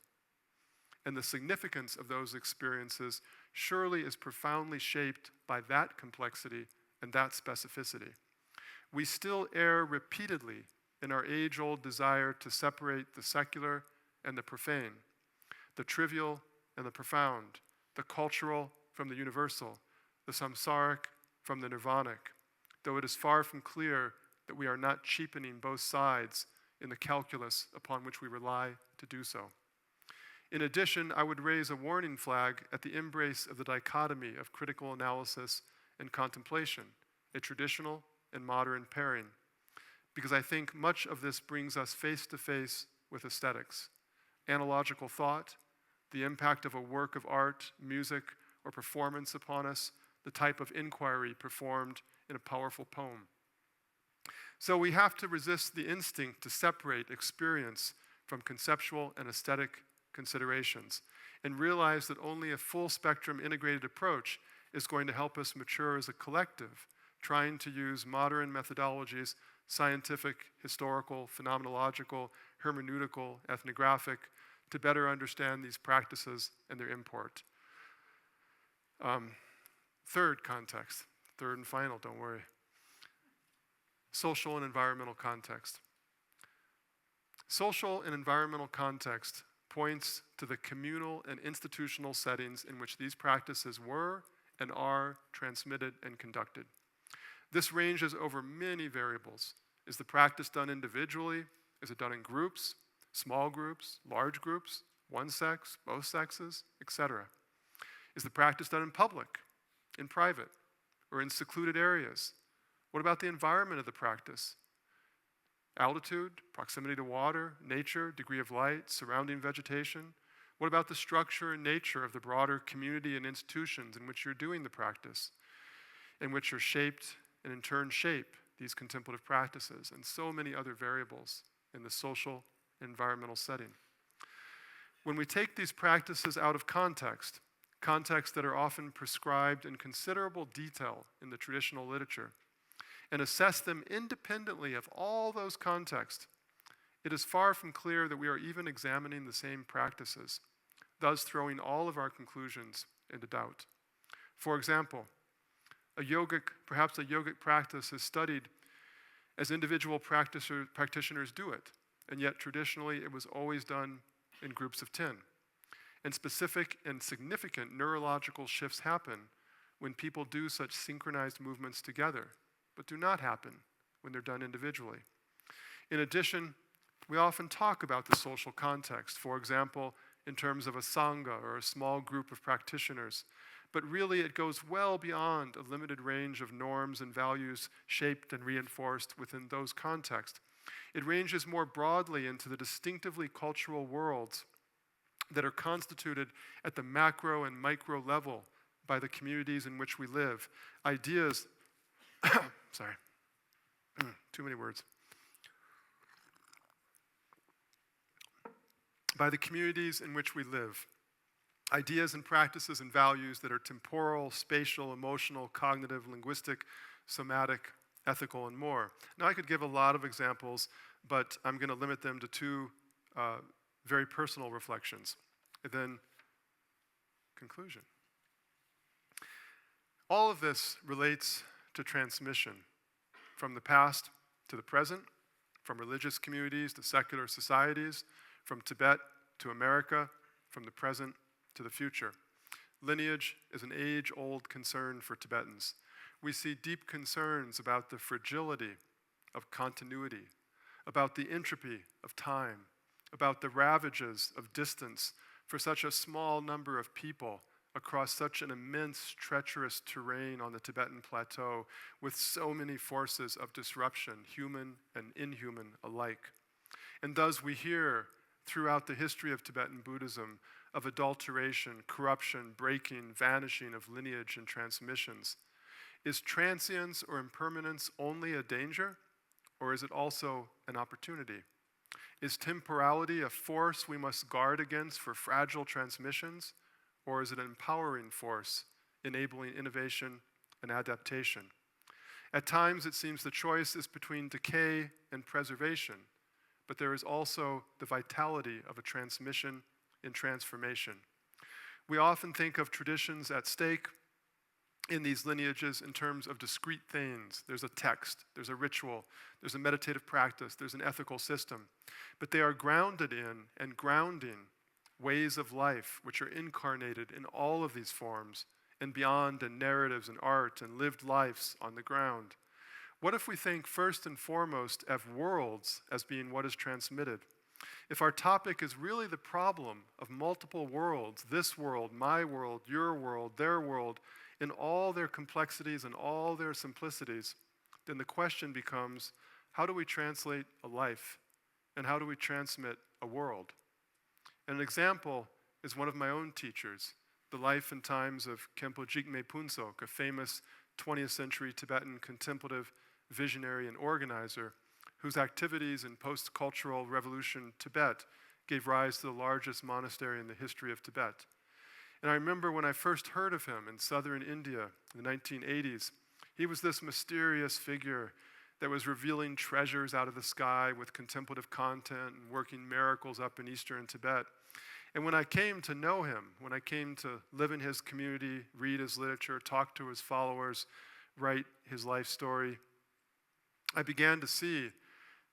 And the significance of those experiences surely is profoundly shaped by that complexity and that specificity. We still err repeatedly in our age-old desire to separate the secular and the profane, the trivial and the profound, the cultural from the universal, the samsaric from the nirvanic, though it is far from clear that we are not cheapening both sides in the calculus upon which we rely to do so. In addition, I would raise a warning flag at the embrace of the dichotomy of critical analysis and contemplation, a traditional and modern pairing, because I think much of this brings us face to face with aesthetics, analogical thought, the impact of a work of art, music, or performance upon us, the type of inquiry performed in a powerful poem. So we have to resist the instinct to separate experience from conceptual and aesthetic considerations and realize that only a full spectrum integrated approach is going to help us mature as a collective, trying to use modern methodologies, scientific, historical, phenomenological, hermeneutical, ethnographic, to better understand these practices and their import. Third context, third and final, don't worry. Social and environmental context. Social and environmental context points to the communal and institutional settings in which these practices were and are transmitted and conducted. This ranges over many variables. Is the practice done individually? Is it done in groups, small groups, large groups, one sex, both sexes, etc.? Is the practice done in public, in private, or in secluded areas? What about the environment of the practice? Altitude, proximity to water, nature, degree of light, surrounding vegetation? What about the structure and nature of the broader community and institutions in which you're doing the practice, in which are shaped and in turn shape these contemplative practices, and so many other variables in the social and environmental setting? When we take these practices out of context, contexts that are often prescribed in considerable detail in the traditional literature, and assess them independently of all those contexts, it is far from clear that we are even examining the same practices, thus throwing all of our conclusions into doubt. For example, perhaps a yogic practice is studied as individual practitioners do it, and yet traditionally it was always done in groups of 10. And specific and significant neurological shifts happen when people do such synchronized movements together, but do not happen when they're done individually. In addition, we often talk about the social context, for example, in terms of a sangha or a small group of practitioners, but really it goes well beyond a limited range of norms and values shaped and reinforced within those contexts. It ranges more broadly into the distinctively cultural worlds that are constituted at the macro and micro level by the communities in which we live. Ideas, sorry, too many words. By the communities in which we live. Ideas and practices and values that are temporal, spatial, emotional, cognitive, linguistic, somatic, ethical, and more. Now, I could give a lot of examples, but I'm going to limit them to two very personal reflections. And then, conclusion. All of this relates to transmission from the past to the present, from religious communities to secular societies, from Tibet to America, from the present to the future. Lineage is an age-old concern for Tibetans. We see deep concerns about the fragility of continuity, about the entropy of time, about the ravages of distance for such a small number of people across such an immense, treacherous terrain on the Tibetan plateau with so many forces of disruption, human and inhuman alike. And thus we hear throughout the history of Tibetan Buddhism of adulteration, corruption, breaking, vanishing of lineage and transmissions. Is transience or impermanence only a danger, or is it also an opportunity? Is temporality a force we must guard against for fragile transmissions, or is it an empowering force enabling innovation and adaptation? At times it seems the choice is between decay and preservation, but there is also the vitality of a transmission in transformation. We often think of traditions at stake in these lineages in terms of discrete things. There's a text, there's a ritual, there's a meditative practice, there's an ethical system. But they are grounded in and grounding ways of life which are incarnated in all of these forms and beyond in narratives and art and lived lives on the ground. What if we think first and foremost of worlds as being what is transmitted? If our topic is really the problem of multiple worlds, this world, my world, your world, their world, in all their complexities and all their simplicities, then the question becomes, how do we translate a life? And how do we transmit a world? And an example is one of my own teachers, the life and times of Khenpo Jigme Punsok, a famous 20th century Tibetan contemplative visionary and organizer, whose activities in post-cultural revolution Tibet gave rise to the largest monastery in the history of Tibet. And I remember when I first heard of him in southern India in the 1980s, he was this mysterious figure that was revealing treasures out of the sky with contemplative content and working miracles up in eastern Tibet. And when I came to know him, when I came to live in his community, read his literature, talk to his followers, write his life story, I began to see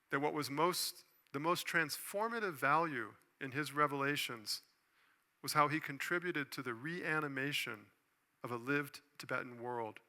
that what was the most transformative value in his revelations was how he contributed to the reanimation of a lived Tibetan world,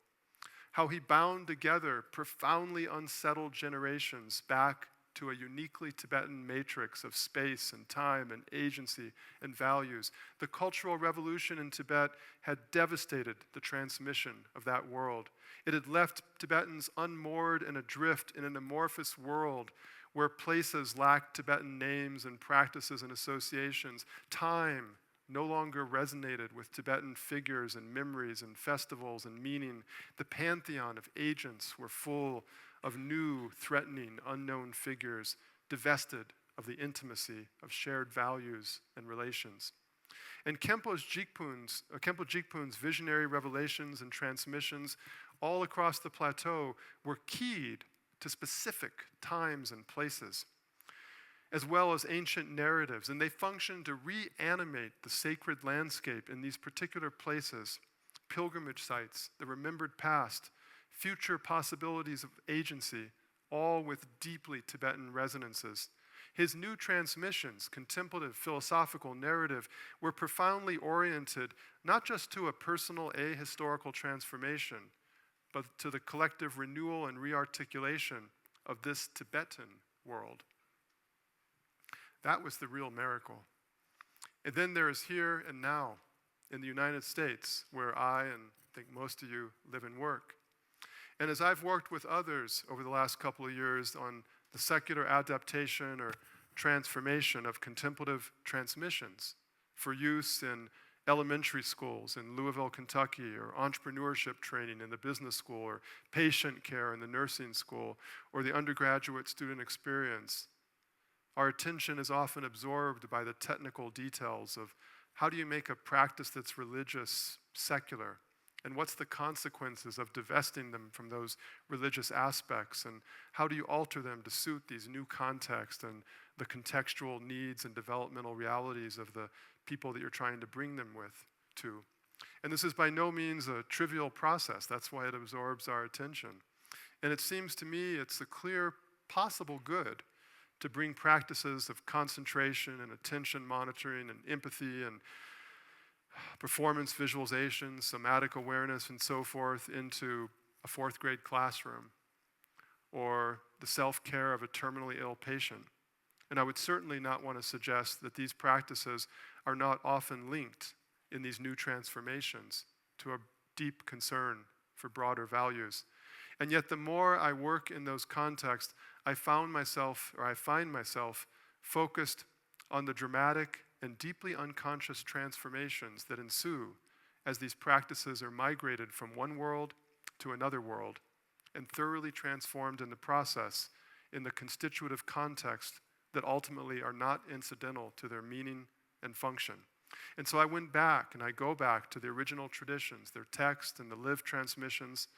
how he bound together profoundly unsettled generations back to a uniquely Tibetan matrix of space and time and agency and values. The Cultural Revolution in Tibet had devastated the transmission of that world. It had left Tibetans unmoored and adrift in an amorphous world where places lacked Tibetan names and practices and associations. Time no longer resonated with Tibetan figures and memories and festivals and meaning. The pantheon of agents were full of new, threatening, unknown figures, divested of the intimacy of shared values and relations. And Khenpo Jigpun's visionary revelations and transmissions all across the plateau were keyed to specific times and places, as well as ancient narratives, and they functioned to reanimate the sacred landscape in these particular places, pilgrimage sites, the remembered past, future possibilities of agency, all with deeply Tibetan resonances. His new transmissions, contemplative, philosophical, narrative, were profoundly oriented not just to a personal ahistorical transformation, but to the collective renewal and rearticulation of this Tibetan world. That was the real miracle. And then there is here and now in the United States, where I and I think most of you live and work. And as I've worked with others over the last couple of years on the secular adaptation or transformation of contemplative transmissions for use in elementary schools in Louisville, Kentucky, or entrepreneurship training in the business school, or patient care in the nursing school, or the undergraduate student experience, our attention is often absorbed by the technical details of how do you make a practice that's religious secular, and what's the consequences of divesting them from those religious aspects, and how do you alter them to suit these new contexts and the contextual needs and developmental realities of the people that you're trying to bring them to. And this is by no means a trivial process. That's why it absorbs our attention. And it seems to me it's a clear possible good to bring practices of concentration and attention monitoring and empathy and performance visualization, somatic awareness, and so forth into a fourth grade classroom or the self-care of a terminally ill patient. And I would certainly not want to suggest that these practices are not often linked in these new transformations to a deep concern for broader values. And yet the more I work in those contexts, I find myself focused on the dramatic and deeply unconscious transformations that ensue as these practices are migrated from one world to another world and thoroughly transformed in the process in the constitutive context that ultimately are not incidental to their meaning and function. And so I went back and I go back to the original traditions, their text and the lived transmissions,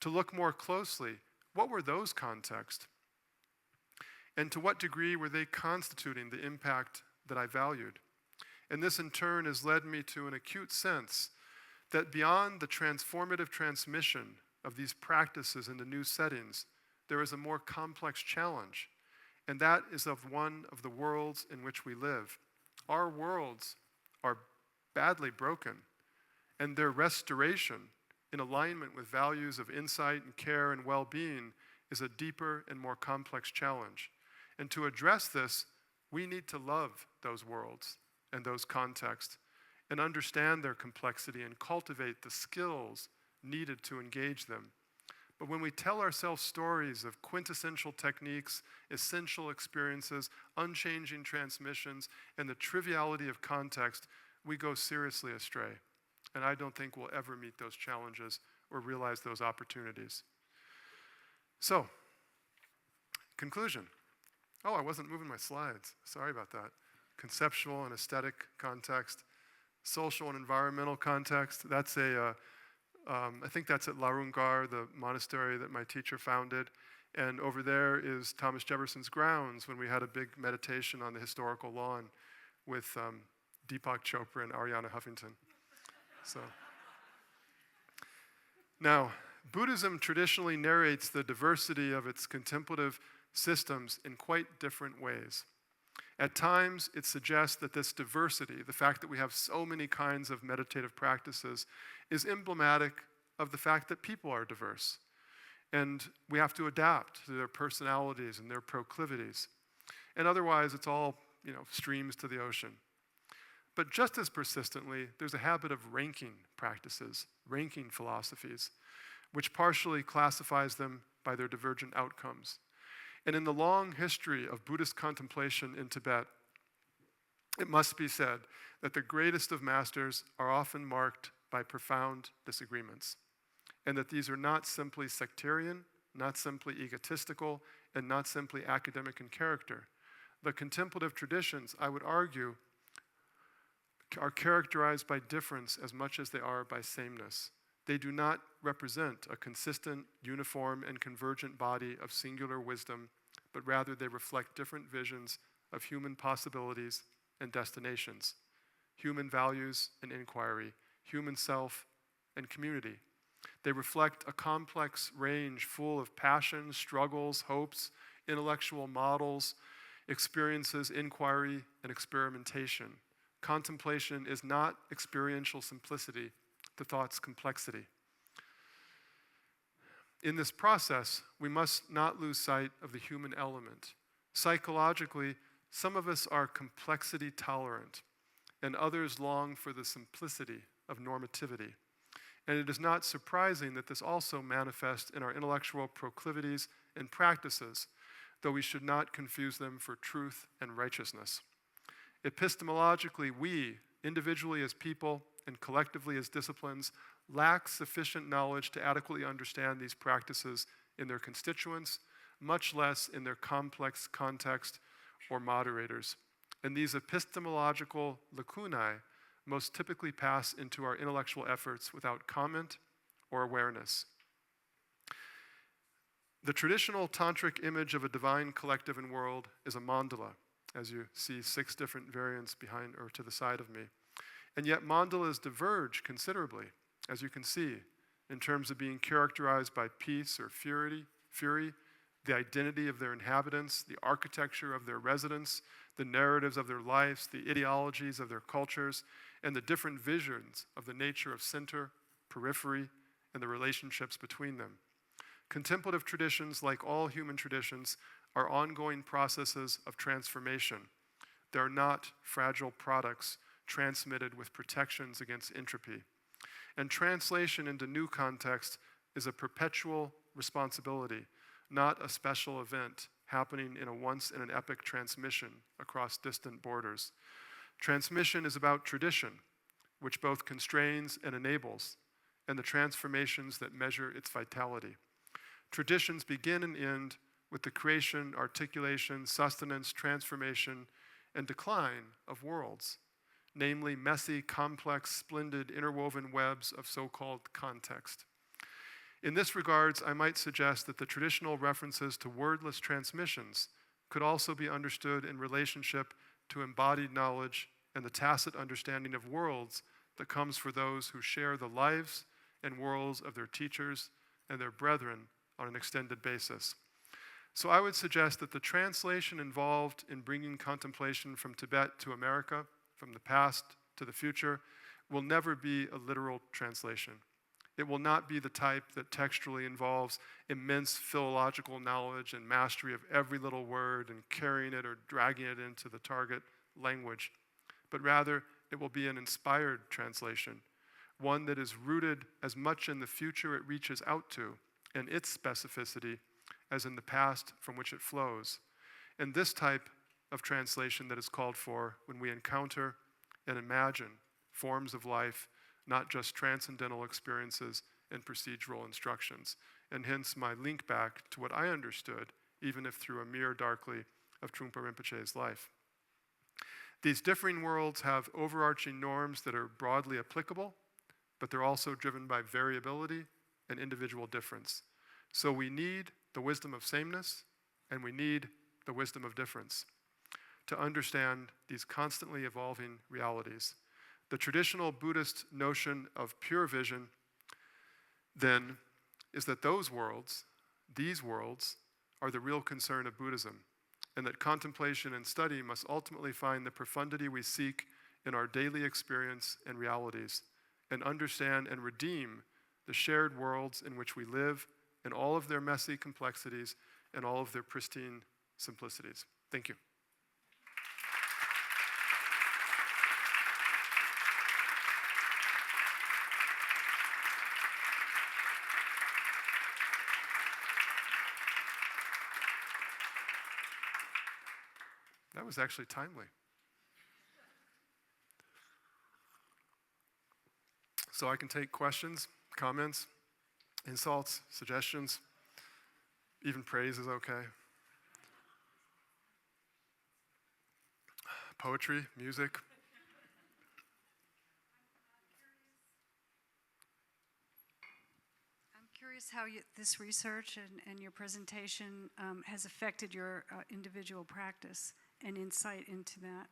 to look more closely, what were those contexts? And to what degree were they constituting the impact that I valued? And this in turn has led me to an acute sense that beyond the transformative transmission of these practices into new settings, there is a more complex challenge, and that is of one of the worlds in which we live. Our worlds are badly broken, and their restoration in alignment with values of insight and care and well-being is a deeper and more complex challenge. And to address this, we need to love those worlds and those contexts and understand their complexity and cultivate the skills needed to engage them. But when we tell ourselves stories of quintessential techniques, essential experiences, unchanging transmissions, and the triviality of context, we go seriously astray. And I don't think we'll ever meet those challenges or realize those opportunities. So, conclusion. Oh, I wasn't moving my slides. Sorry about that. Conceptual and aesthetic context, social and environmental context. That's I think that's at Larungar, the monastery that my teacher founded. And over there is Thomas Jefferson's grounds when we had a big meditation on the historical lawn with Deepak Chopra and Ariana Huffington. So, now, Buddhism traditionally narrates the diversity of its contemplative systems in quite different ways. At times, it suggests that this diversity, the fact that we have so many kinds of meditative practices, is emblematic of the fact that people are diverse. And we have to adapt to their personalities and their proclivities. And otherwise, it's all, streams to the ocean. But just as persistently, there's a habit of ranking practices, ranking philosophies, which partially classifies them by their divergent outcomes. And in the long history of Buddhist contemplation in Tibet, it must be said that the greatest of masters are often marked by profound disagreements, and that these are not simply sectarian, not simply egotistical, and not simply academic in character. The contemplative traditions, I would argue, are characterized by difference as much as they are by sameness. They do not represent a consistent, uniform, and convergent body of singular wisdom, but rather they reflect different visions of human possibilities and destinations, human values and inquiry, human self and community. They reflect a complex range full of passions, struggles, hopes, intellectual models, experiences, inquiry, and experimentation. Contemplation is not experiential simplicity, the thought's complexity. In this process, we must not lose sight of the human element. Psychologically, some of us are complexity tolerant, and others long for the simplicity of normativity. And it is not surprising that this also manifests in our intellectual proclivities and practices, though we should not confuse them for truth and righteousness. Epistemologically, we, individually as people and collectively as disciplines, lack sufficient knowledge to adequately understand these practices in their constituents, much less in their complex context or moderators. And these epistemological lacunae most typically pass into our intellectual efforts without comment or awareness. The traditional tantric image of a divine collective and world is a mandala, as you see 6 different variants behind or to the side of me. And yet mandalas diverge considerably, as you can see, in terms of being characterized by peace or fury, the identity of their inhabitants, the architecture of their residents, the narratives of their lives, the ideologies of their cultures, and the different visions of the nature of center, periphery, and the relationships between them. Contemplative traditions, like all human traditions, are ongoing processes of transformation. They are not fragile products transmitted with protections against entropy. And translation into new context is a perpetual responsibility, not a special event happening in a once-in-an-epoch transmission across distant borders. Transmission is about tradition, which both constrains and enables, and the transformations that measure its vitality. Traditions begin and end with the creation, articulation, sustenance, transformation, and decline of worlds, namely messy, complex, splendid, interwoven webs of so-called context. In this regards, I might suggest that the traditional references to wordless transmissions could also be understood in relationship to embodied knowledge and the tacit understanding of worlds that comes for those who share the lives and worlds of their teachers and their brethren on an extended basis. So I would suggest that the translation involved in bringing contemplation from Tibet to America, from the past to the future, will never be a literal translation. It will not be the type that textually involves immense philological knowledge and mastery of every little word and carrying it or dragging it into the target language, but rather it will be an inspired translation, one that is rooted as much in the future it reaches out to and its specificity as in the past from which it flows. And this type of translation that is called for when we encounter and imagine forms of life, not just transcendental experiences and procedural instructions. And hence my link back to what I understood, even if through a mirror darkly, of Trungpa Rinpoche's life. These differing worlds have overarching norms that are broadly applicable, but they're also driven by variability and individual difference. So we need the wisdom of sameness, and we need the wisdom of difference to understand these constantly evolving realities. The traditional Buddhist notion of pure vision, then, is that those worlds, these worlds, are the real concern of Buddhism, and that contemplation and study must ultimately find the profundity we seek in our daily experience and realities, and understand and redeem the shared worlds in which we live in all of their messy complexities and all of their pristine simplicities. Thank you. That was actually timely. So I can take questions, comments, insults, suggestions, even praise is okay. Poetry, music. I'm curious how this research and your presentation has affected your individual practice and insight into that.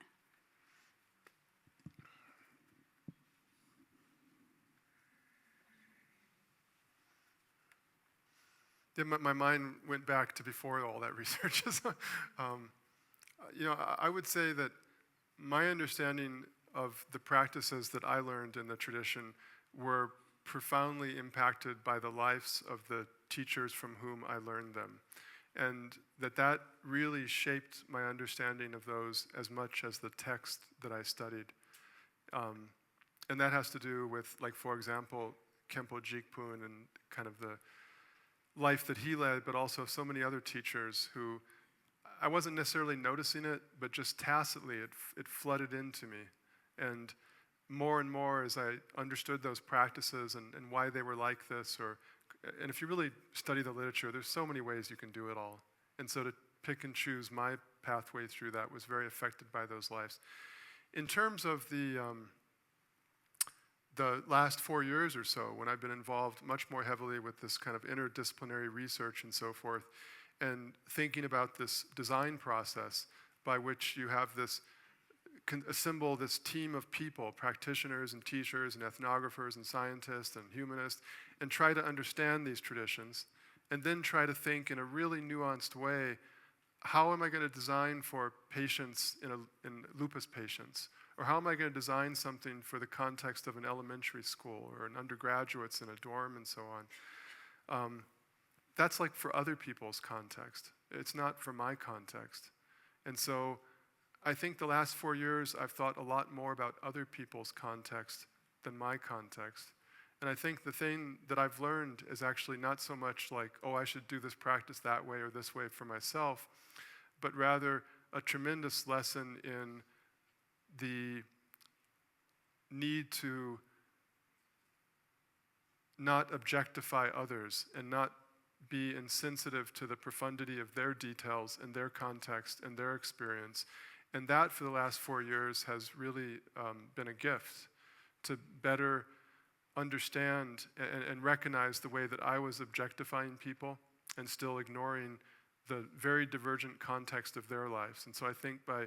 Yeah, my mind went back to before all that research. I would say that my understanding of the practices that I learned in the tradition were profoundly impacted by the lives of the teachers from whom I learned them. And that really shaped my understanding of those as much as the text that I studied. And that has to do with, like, for example, Khenpo Jigpun and kind of the life that he led, but also so many other teachers who I wasn't necessarily noticing it, but just tacitly it flooded into me. And more as I understood those practices and why they were like this, and if you really study the literature, there's so many ways you can do it all. And so to pick and choose my pathway through that was very affected by those lives. In terms of the last 4 years or so, when I've been involved much more heavily with this kind of interdisciplinary research and so forth, and thinking about this design process by which you have assemble this team of people, practitioners and teachers and ethnographers and scientists and humanists, and try to understand these traditions, and then try to think in a really nuanced way, how am I going to design for patients in lupus patients? Or how am I going to design something for the context of an elementary school or an undergraduates in a dorm and so on? That's like for other people's context. It's not for my context. And so I think the last 4 years I've thought a lot more about other people's context than my context. And I think the thing that I've learned is actually not so much like, oh, I should do this practice that way or this way for myself, but rather a tremendous lesson in the need to not objectify others and not be insensitive to the profundity of their details and their context and their experience. And that, for the last 4 years, has really been a gift to better understand and recognize the way that I was objectifying people and still ignoring the very divergent context of their lives. And so I think by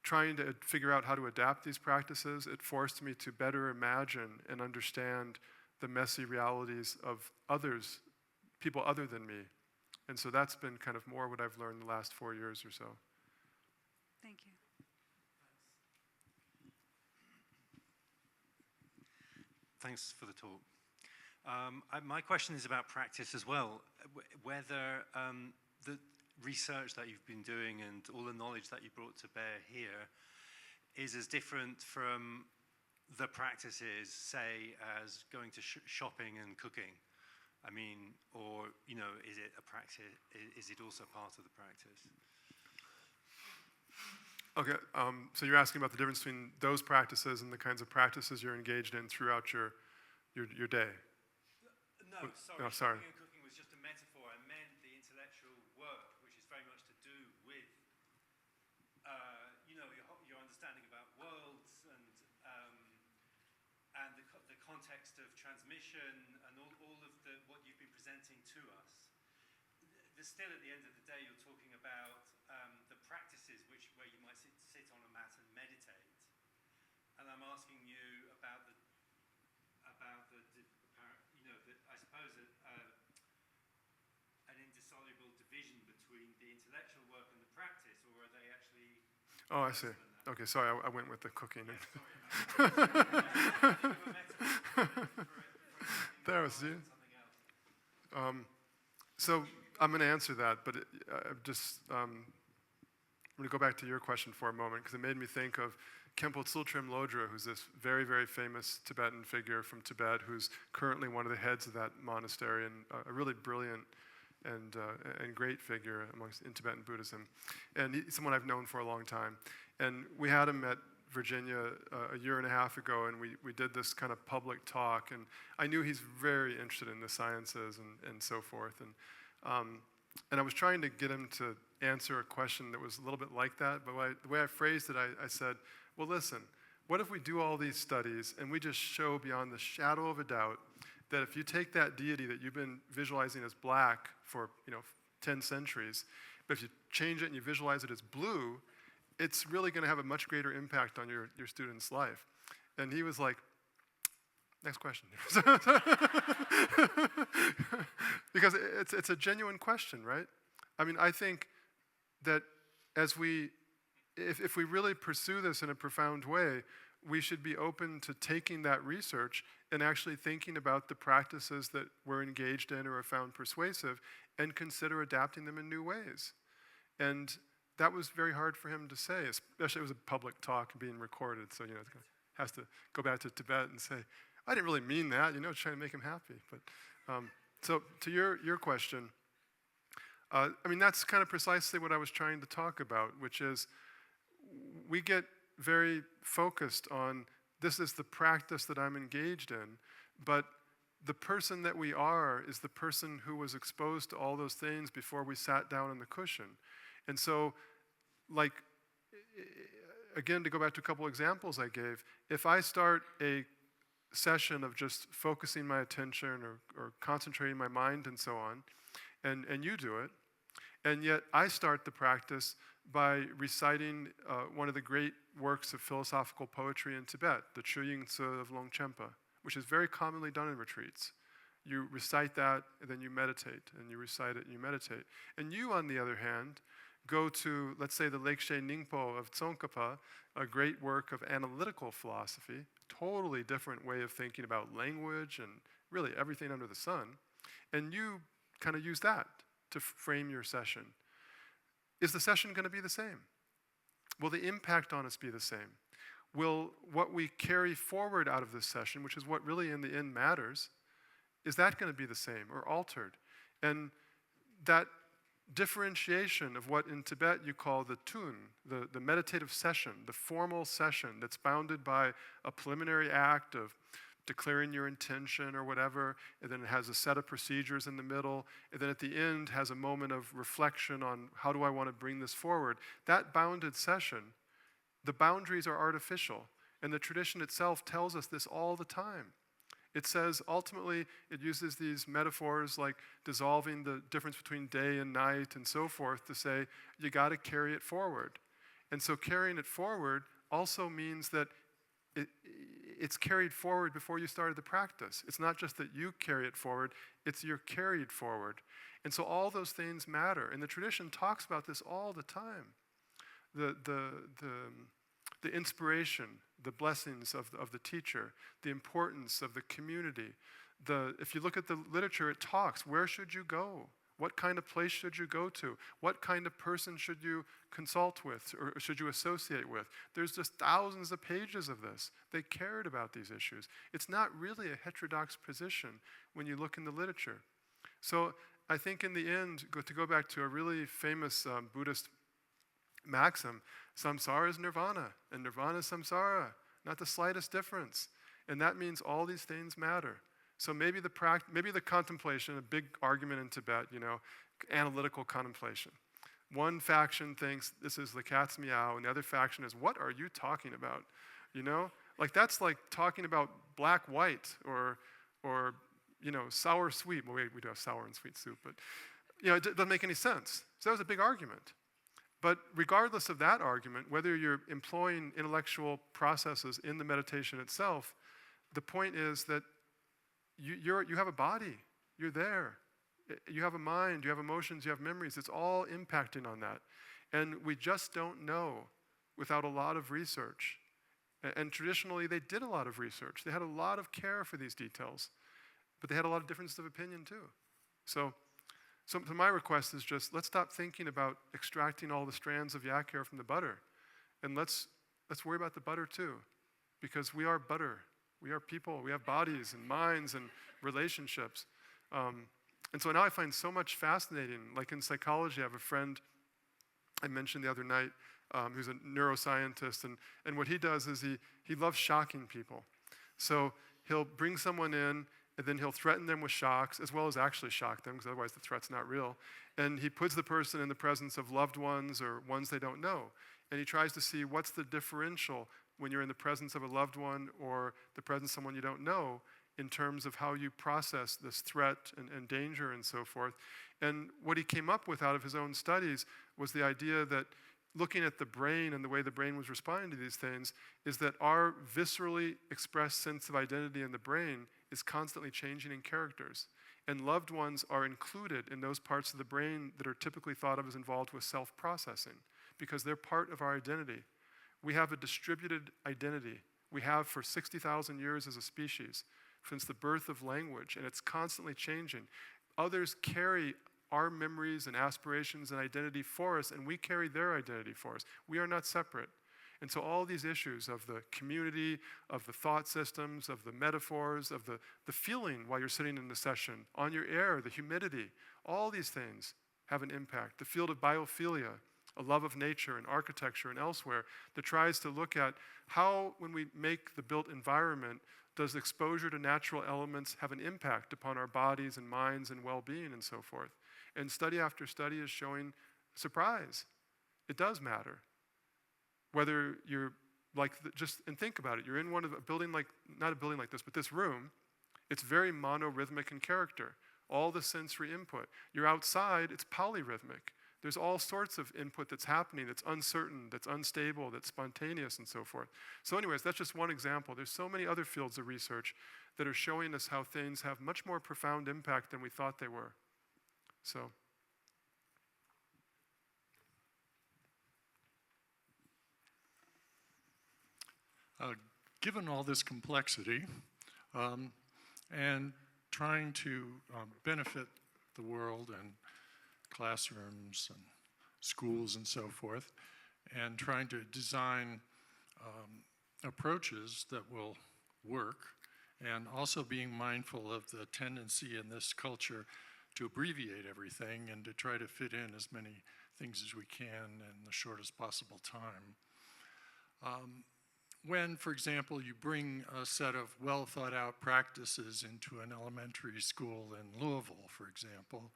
trying to figure out how to adapt these practices, it forced me to better imagine and understand the messy realities of others, people other than me. And so that's been kind of more what I've learned the last 4 years or so. Thank you. Thanks for the talk. My question is about practice as well. Whether the research that you've been doing and all the knowledge that you brought to bear here is as different from the practices, say, as going to shopping and cooking. I mean, or, is it a practice? Is it also part of the practice? Okay, so you're asking about the difference between those practices and the kinds of practices you're engaged in throughout your day? No, sorry. No, sorry. Shopping and cooking was just a metaphor. I meant the intellectual work, which is very much to do with, your understanding about worlds and the context of transmission and all of what you've been presenting to us. Still, at the end of the day, you're talking about the practices where you might sit on a mat and meditate. And I'm asking you about I suppose an indissoluble division between the intellectual work and the practice, or are they actually? Oh, I see. Okay, sorry, I went with the cooking. Yeah, sorry. There was you. So I'm going to answer that, but I'm going to go back to your question for a moment because it made me think of Khenpo Tsultrim Lodra, who's this very, very famous Tibetan figure from Tibet, who's currently one of the heads of that monastery and a really brilliant and great figure in Tibetan Buddhism. And he's someone I've known for a long time. And we had him at Virginia a year and a half ago, and we did this kind of public talk. And I knew he's very interested in the sciences and so forth. And I was trying to get him to answer a question that was a little bit like that. But the way I phrased it, I said, well, listen, what if we do all these studies and we just show beyond the shadow of a doubt that if you take that deity that you've been visualizing as black for 10 centuries, but if you change it and you visualize it as blue, it's really going to have a much greater impact on your student's life. And he was like, next question. Because it's a genuine question, right? I mean, I think that if we really pursue this in a profound way, we should be open to taking that research and actually thinking about the practices that we're engaged in or are found persuasive and consider adapting them in new ways. And that was very hard for him to say, especially it was a public talk being recorded, so has to go back to Tibet and say, I didn't really mean that, trying to make him happy. But so to your question, I mean, that's kind of precisely what I was trying to talk about, which is we get very focused on this is the practice that I'm engaged in, but the person that we are is the person who was exposed to all those things before we sat down on the cushion. And so, again, to go back to a couple examples I gave, if I start a session of just focusing my attention or concentrating my mind and so on, and you do it, and yet I start the practice by reciting one of the great works of philosophical poetry in Tibet, the Chuying Tzu of Longchenpa, which is very commonly done in retreats. You recite that, and then you meditate, and you recite it, and you meditate. And you, on the other hand, go to, let's say, the Lekshe Ningpo of Tsongkhapa, a great work of analytical philosophy, totally different way of thinking about language and really everything under the sun, and you kind of use that to frame your session. Is the session going to be the same? Will the impact on us be the same? Will what we carry forward out of this session, which is what really in the end matters, is that going to be the same or altered? And that differentiation of what in Tibet you call the tun, the meditative session, the formal session that's bounded by a preliminary act of declaring your intention or whatever, and then it has a set of procedures in the middle, and then at the end has a moment of reflection on how do I want to bring this forward. That bounded session, the boundaries are artificial, and the tradition itself tells us this all the time. It says, ultimately, it uses these metaphors like dissolving the difference between day and night and so forth to say, you got to carry it forward. And so carrying it forward also means that it's carried forward before you started the practice. It's not just that you carry it forward, it's you're carried forward. And so all those things matter. And the tradition talks about this all the time. The inspiration, the blessings of the teacher, the importance of the community. If you look at the literature, it talks, where should you go? What kind of place should you go to? What kind of person should you consult with or should you associate with? There's just thousands of pages of this. They cared about these issues. It's not really a heterodox position when you look in the literature. So I think in the end, to go back to a really famous Buddhist maxim, samsara is nirvana, and nirvana is samsara, not the slightest difference. And that means all these things matter. So maybe the contemplation, a big argument in Tibet, analytical contemplation. One faction thinks this is the cat's meow, and the other faction is, what are you talking about? That's like talking about black-white or sour-sweet. Well, we do have sour and sweet soup, but it doesn't make any sense. So that was a big argument. But regardless of that argument, whether you're employing intellectual processes in the meditation itself, the point is that you have a body. You're there. You have a mind. You have emotions. You have memories. It's all impacting on that. And we just don't know without a lot of research. And traditionally, they did a lot of research. They had a lot of care for these details. But they had a lot of differences of opinion, too. So So my request is just, let's stop thinking about extracting all the strands of yak hair from the butter. And let's worry about the butter too. Because we are butter. We are people. We have bodies and minds and relationships. And so now I find so much fascinating. Like in psychology, I have a friend I mentioned the other night who's a neuroscientist. And what he does is he loves shocking people. So he'll bring someone in, and then he'll threaten them with shocks, as well as actually shock them, because otherwise the threat's not real. And he puts the person in the presence of loved ones or ones they don't know. And he tries to see what's the differential when you're in the presence of a loved one or the presence of someone you don't know in terms of how you process this threat and danger and so forth. And what he came up with out of his own studies was the idea that looking at the brain and the way the brain was responding to these things is that our viscerally expressed sense of identity in the brain is constantly changing in characters. And loved ones are included in those parts of the brain that are typically thought of as involved with self-processing because they're part of our identity. We have a distributed identity. We have for 60,000 years as a species, since the birth of language, and it's constantly changing. Others carry our memories and aspirations and identity for us, and we carry their identity for us. We are not separate. And so all these issues of the community, of the thought systems, of the metaphors, of the feeling while you're sitting in the session, on your air, the humidity, all these things have an impact. The field of biophilia, a love of nature and architecture and elsewhere, that tries to look at how, when we make the built environment, does exposure to natural elements have an impact upon our bodies and minds and well-being and so forth. And study after study is showing, surprise, it does matter. Whether you're like, and think about it, you're in one of a building like, not a building like this, but this room, it's very monorhythmic in character, all the sensory input. You're outside, it's polyrhythmic. There's all sorts of input that's happening that's uncertain, that's unstable, that's spontaneous, and so forth. So anyways, that's just one example. There's so many other fields of research that are showing us how things have much more profound impact than we thought they were. So. Given all this complexity and trying to benefit the world and classrooms and schools and so forth, and trying to design approaches that will work, and also being mindful of the tendency in this culture to abbreviate everything and to try to fit in as many things as we can in the shortest possible time. When, for example, you bring a set of well-thought-out practices into an elementary school in Louisville, for example,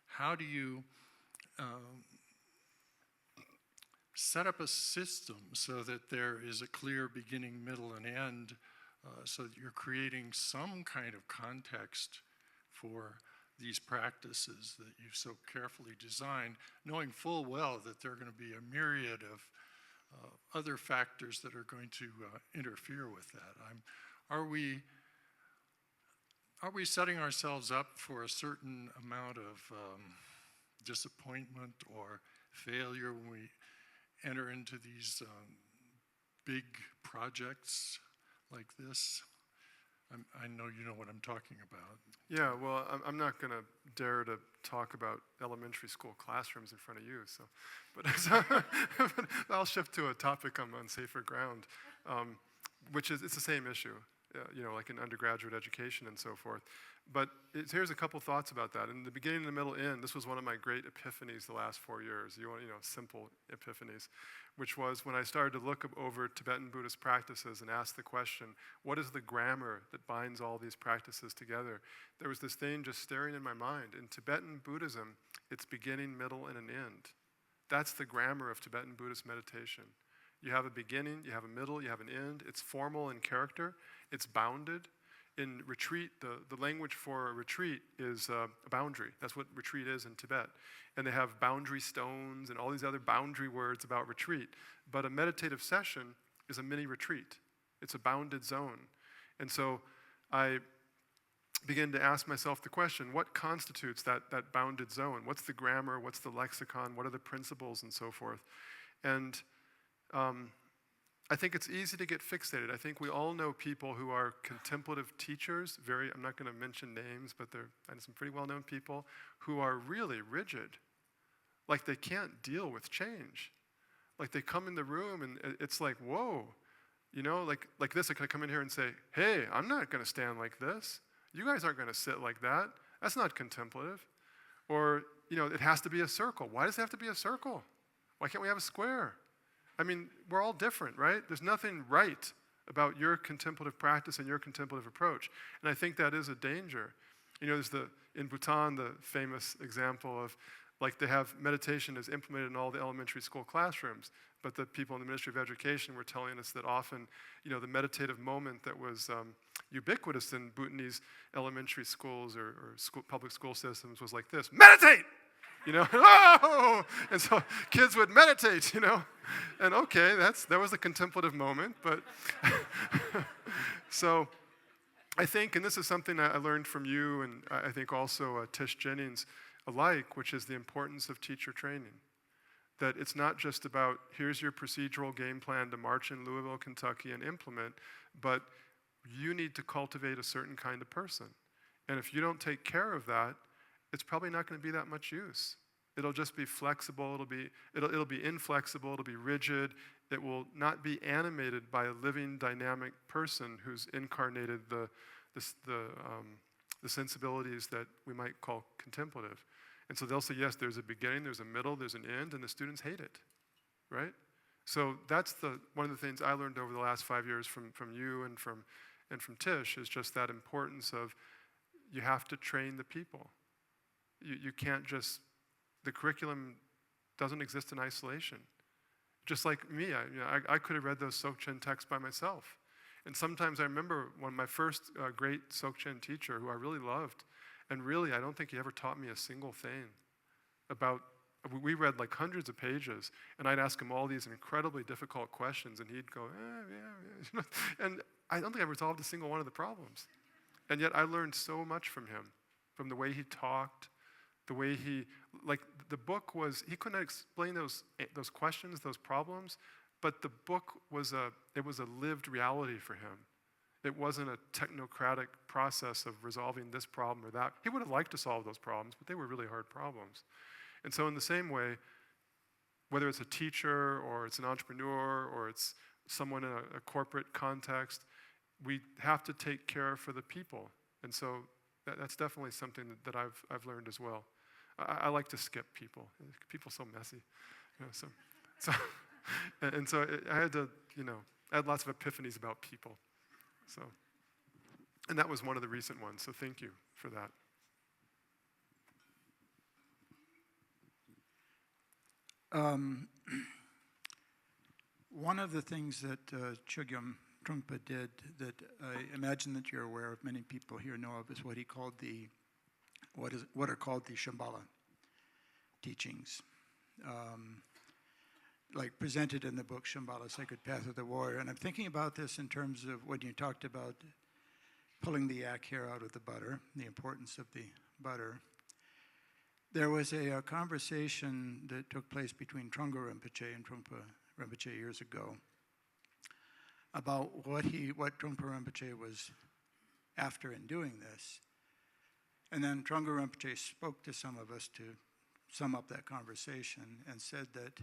how do you set up a system so that there is a clear beginning, middle, and end, so that you're creating some kind of context for these practices that you've so carefully designed, knowing full well that there are going to be a myriad of other factors that are going to interfere with that. Are we setting ourselves up for a certain amount of disappointment or failure when we enter into these big projects like this? I know you know what I'm talking about. Yeah, well, I'm not going to dare to talk about elementary school classrooms in front of you, so, but I'll shift to a topic on safer ground, which is, it's the same issue, like in undergraduate education and so forth. But here's a couple thoughts about that. In the beginning, the middle, end, this was one of my great epiphanies the last 4 years. Simple epiphanies, which was when I started to look over Tibetan Buddhist practices and ask the question, what is the grammar that binds all these practices together? There was this thing just staring in my mind. In Tibetan Buddhism, it's beginning, middle, and an end. That's the grammar of Tibetan Buddhist meditation. You have a beginning, you have a middle, you have an end. It's formal in character. It's bounded. In retreat, the language for a retreat is a boundary. That's what retreat is in Tibet. And they have boundary stones and all these other boundary words about retreat. But a meditative session is a mini retreat. It's a bounded zone. And so I began to ask myself the question, what constitutes that bounded zone? What's the grammar? What's the lexicon? What are the principles and so forth? And I think it's easy to get fixated. I think we all know people who are contemplative teachers, I'm not going to mention names, but they're some pretty well-known people who are really rigid. Like they can't deal with change. Like they come in the room and it's like, whoa, like this, I could come in here and say, hey, I'm not going to stand like this. You guys aren't going to sit like that. That's not contemplative. Or, it has to be a circle. Why does it have to be a circle? Why can't we have a square? I mean, we're all different, right? There's nothing right about your contemplative practice and your contemplative approach. And I think that is a danger. There's in Bhutan, the famous example of, like, they have meditation is implemented in all the elementary school classrooms, but the people in the Ministry of Education were telling us that often, the meditative moment that was ubiquitous in Bhutanese elementary schools or public school systems was like this: meditate! Oh! And so kids would meditate, And okay, that was a contemplative moment, but so I think, and this is something I learned from you and I think also Tish Jennings alike, which is the importance of teacher training. That it's not just about, here's your procedural game plan to march in Louisville, Kentucky and implement, but you need to cultivate a certain kind of person. And if you don't take care of that, it's probably not going to be that much use. It'll just be flexible, it'll be inflexible, it'll be rigid, it will not be animated by a living, dynamic person who's incarnated the sensibilities that we might call contemplative. And so they'll say, yes, there's a beginning, there's a middle, there's an end, and the students hate it, right? So that's one of the things I learned over the last 5 years from you and from Tish, is just that importance of, you have to train the people. You can't just, the curriculum doesn't exist in isolation. Just like me, I could have read those Dzogchen texts by myself. And sometimes I remember my first great Dzogchen teacher, who I really loved, and really I don't think he ever taught me a single thing about, we read like hundreds of pages, and I'd ask him all these incredibly difficult questions, and he'd go, yeah. And I don't think I resolved a single one of the problems. And yet I learned so much from him, from the way he talked, the way the book was, he couldn't explain those questions, those problems, but the book was a lived reality for him. It wasn't a technocratic process of resolving this problem or that. He would have liked to solve those problems, but they were really hard problems. And so in the same way, whether it's a teacher or it's an entrepreneur or it's someone in a corporate context, we have to take care for the people. And so that's definitely something that I've learned as well. I like to skip people. People are so messy. I had to, I had lots of epiphanies about people. So, and that was one of the recent ones, so thank you for that. One of the things that Chogyam Trungpa did that I imagine that you're aware of, many people here know of, is what he called what are called the Shambhala teachings. Like presented in the book Shambhala, Sacred Path of the Warrior. And I'm thinking about this in terms of when you talked about pulling the yak hair out of the butter, the importance of the butter. There was a conversation that took place between Trungpa Rinpoche and Trungpa Rinpoche years ago about what Trungpa Rinpoche was after in doing this. And then Trungpa Rinpoche spoke to some of us to sum up that conversation and said that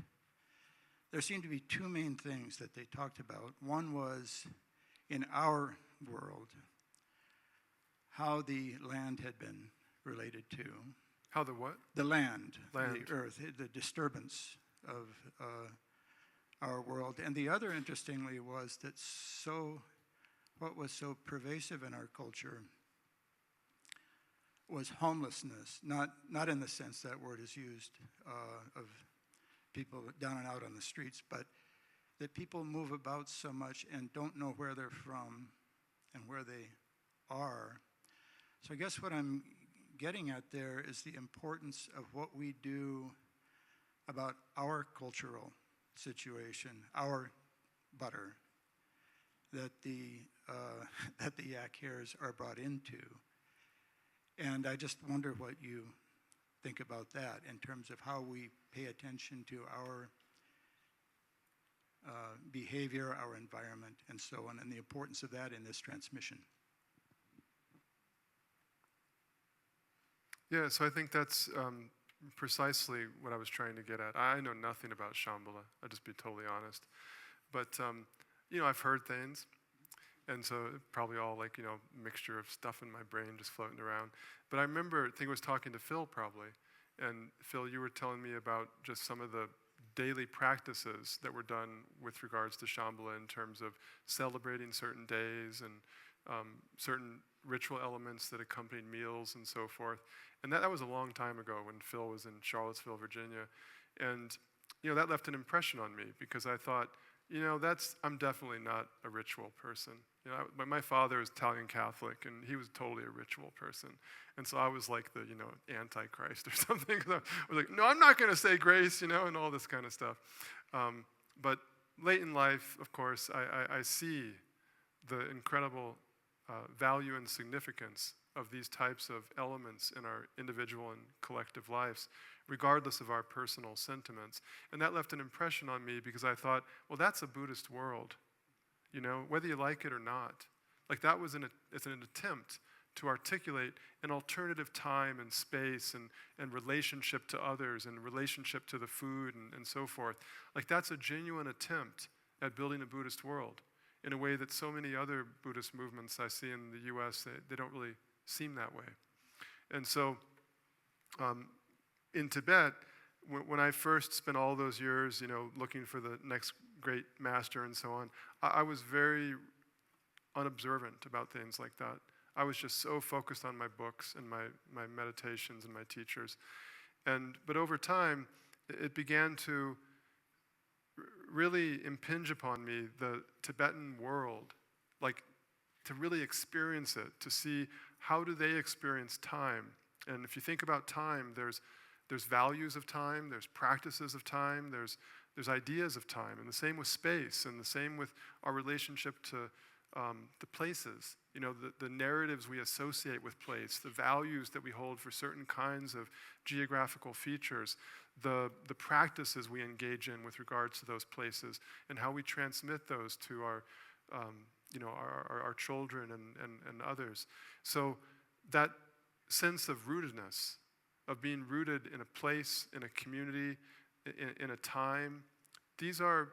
there seemed to be two main things that they talked about. One was, in our world, how the land had been related to. How the what? The land. Land. The earth, the disturbance of our world. And the other, interestingly, was that what was so pervasive in our culture was homelessness, not in the sense that word is used of people down and out on the streets, but that people move about so much and don't know where they're from and where they are. So I guess what I'm getting at there is the importance of what we do about our cultural situation, our butter, that the yak hairs are brought into. And I just wonder what you think about that in terms of how we pay attention to our behavior, our environment, and so on, and the importance of that in this transmission. Yeah, so I think that's precisely what I was trying to get at. I know nothing about Shambhala, I'll just be totally honest. But, I've heard things, and so probably all mixture of stuff in my brain just floating around. But I remember, I think I was talking to Phil probably, and Phil, you were telling me about just some of the daily practices that were done with regards to Shambhala in terms of celebrating certain days and certain ritual elements that accompanied meals and so forth. And that was a long time ago when Phil was in Charlottesville, Virginia. And, that left an impression on me because I thought, I'm definitely not a ritual person. My father is Italian Catholic, and he was totally a ritual person. And so I was like the, Antichrist or something. I was like, no, I'm not going to say grace, and all this kind of stuff. But late in life, of course, I see the incredible value and significance of these types of elements in our individual and collective lives, regardless of our personal sentiments. And that left an impression on me because I thought, well, that's a Buddhist world, whether you like it or not. Like that was it's an attempt to articulate an alternative time and space and relationship to others and relationship to the food and so forth. Like that's a genuine attempt at building a Buddhist world in a way that so many other Buddhist movements I see in the US, they don't really seem that way. And so in Tibet, when I first spent all those years, looking for the next great master and so on, I was very unobservant about things like that. I was just so focused on my books and my meditations and my teachers. But over time, it began to really impinge upon me the Tibetan world, like to really experience it, to see how do they experience time. And if you think about time, there's values of time, there's practices of time, there's ideas of time, and the same with space, and the same with our relationship to the places, the narratives we associate with place, the values that we hold for certain kinds of geographical features, the practices we engage in with regards to those places, and how we transmit those to our children and others. So that sense of rootedness, of being rooted in a place, in a community, in a time, these are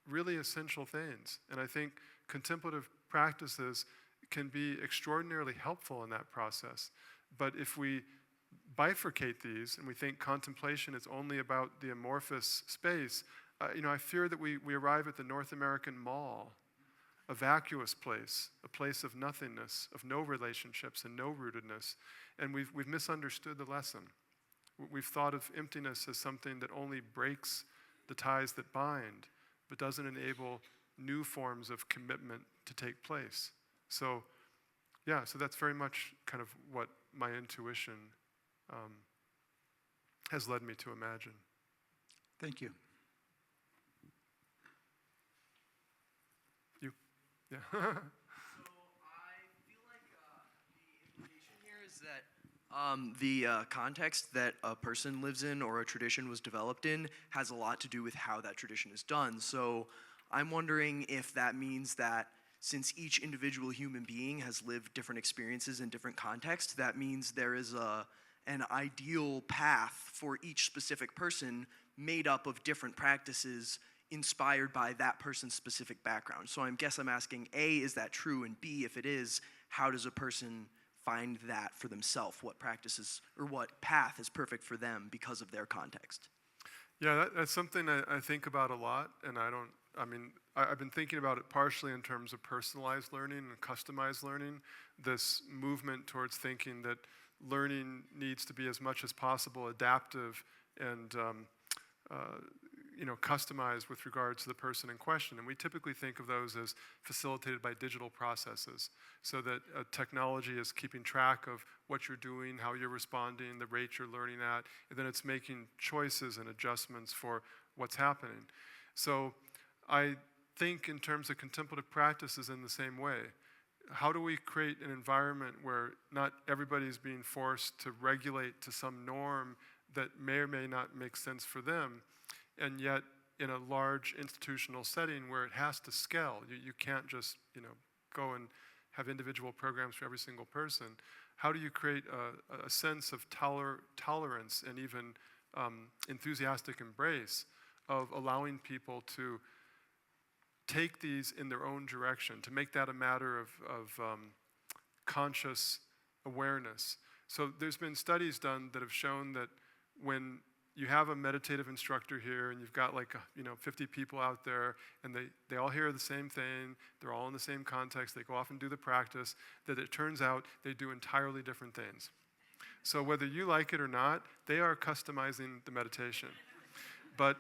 really essential things. And I think contemplative practices can be extraordinarily helpful in that process. But if we bifurcate these and we think contemplation is only about the amorphous space, I fear that we arrive at the North American mall, a vacuous place, a place of nothingness, of no relationships and no rootedness. And we've misunderstood the lesson. We've thought of emptiness as something that only breaks the ties that bind, but doesn't enable new forms of commitment to take place. So that's very much kind of what my intuition has led me to imagine. Thank you. You? Yeah. So I feel like the implication here is that the context that a person lives in or a tradition was developed in has a lot to do with how that tradition is done. So I'm wondering if that means that since each individual human being has lived different experiences in different contexts, that means there is an ideal path for each specific person made up of different practices inspired by that person's specific background. So I guess I'm asking, A, is that true? And B, if it is, how does a person find that for themselves? What practices or what path is perfect for them because of their context? Yeah, that's something I think about a lot, and I've been thinking about it partially in terms of personalized learning and customized learning, this movement towards thinking that learning needs to be as much as possible adaptive and customized with regards to the person in question. And we typically think of those as facilitated by digital processes, so that technology is keeping track of what you're doing, how you're responding, the rate you're learning at, and then it's making choices and adjustments for what's happening. So I think in terms of contemplative practices in the same way. How do we create an environment where not everybody's being forced to regulate to some norm that may or may not make sense for them, and yet in a large institutional setting where it has to scale, you can't just go and have individual programs for every single person. How do you create a sense of tolerance and even enthusiastic embrace of allowing people to take these in their own direction, to make that a matter of conscious awareness? So there's been studies done that have shown that when you have a meditative instructor here and you've got like 50 people out there and they all hear the same thing, they're all in the same context, they go off and do the practice, that it turns out they do entirely different things. So whether you like it or not, they are customizing the meditation. But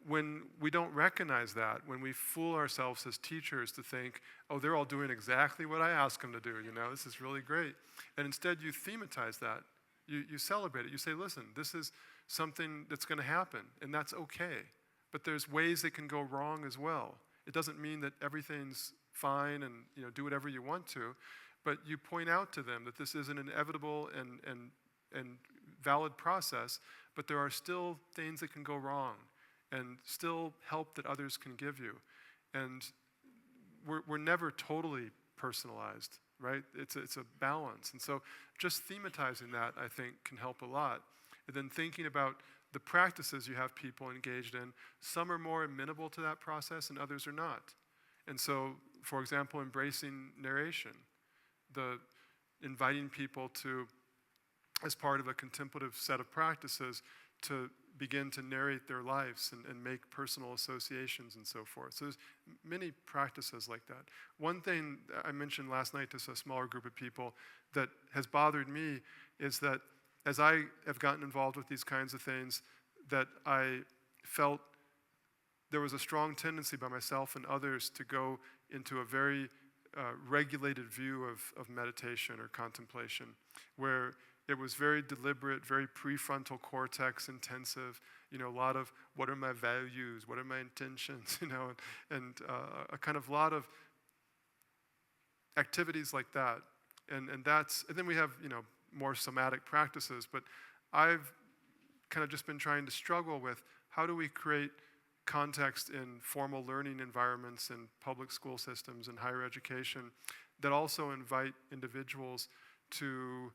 when we don't recognize that, when we fool ourselves as teachers to think, oh, they're all doing exactly what I asked them to do, this is really great. And instead you thematize that, you celebrate it, you say, listen, this is something that's going to happen, and that's okay. But there's ways it can go wrong as well. It doesn't mean that everything's fine and do whatever you want to, but you point out to them that this is an inevitable and valid process, but there are still things that can go wrong and still help that others can give you. And we're never totally personalized, right? It's a balance. And so just thematizing that, I think, can help a lot. And then thinking about the practices you have people engaged in, some are more amenable to that process and others are not. And so, for example, embracing narration, the inviting people to, as part of a contemplative set of practices, to begin to narrate their lives and make personal associations and so forth. So there's many practices like that. One thing I mentioned last night to a smaller group of people that has bothered me is that as I have gotten involved with these kinds of things, that I felt there was a strong tendency by myself and others to go into a very regulated view of meditation or contemplation, where it was very deliberate, very prefrontal cortex intensive, a lot of what are my values, what are my intentions, and a kind of lot of activities like that. And then we have, more somatic practices, but I've kind of just been trying to struggle with how do we create context in formal learning environments and public school systems and higher education that also invite individuals to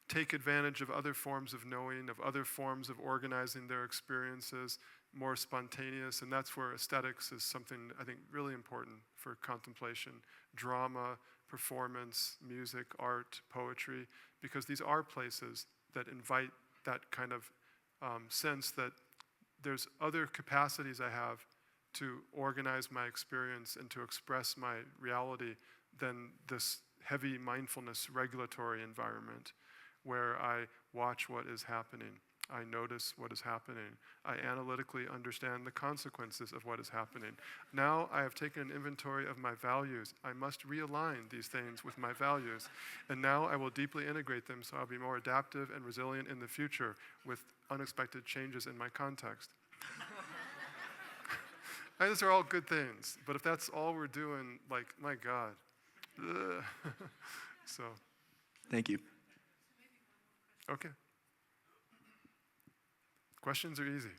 take advantage of other forms of knowing, of other forms of organizing their experiences, more spontaneous, and that's where aesthetics is something I think really important for contemplation. Drama, performance, music, art, poetry, because these are places that invite that kind of sense that there's other capacities I have to organize my experience and to express my reality than this heavy mindfulness regulatory environment where I watch what is happening. I notice what is happening. I analytically understand the consequences of what is happening. Now I have taken an inventory of my values. I must realign these things with my values. And now I will deeply integrate them so I'll be more adaptive and resilient in the future with unexpected changes in my context. And those are all good things. But if that's all we're doing, like, my God. So. Thank you. Okay. Questions are easy.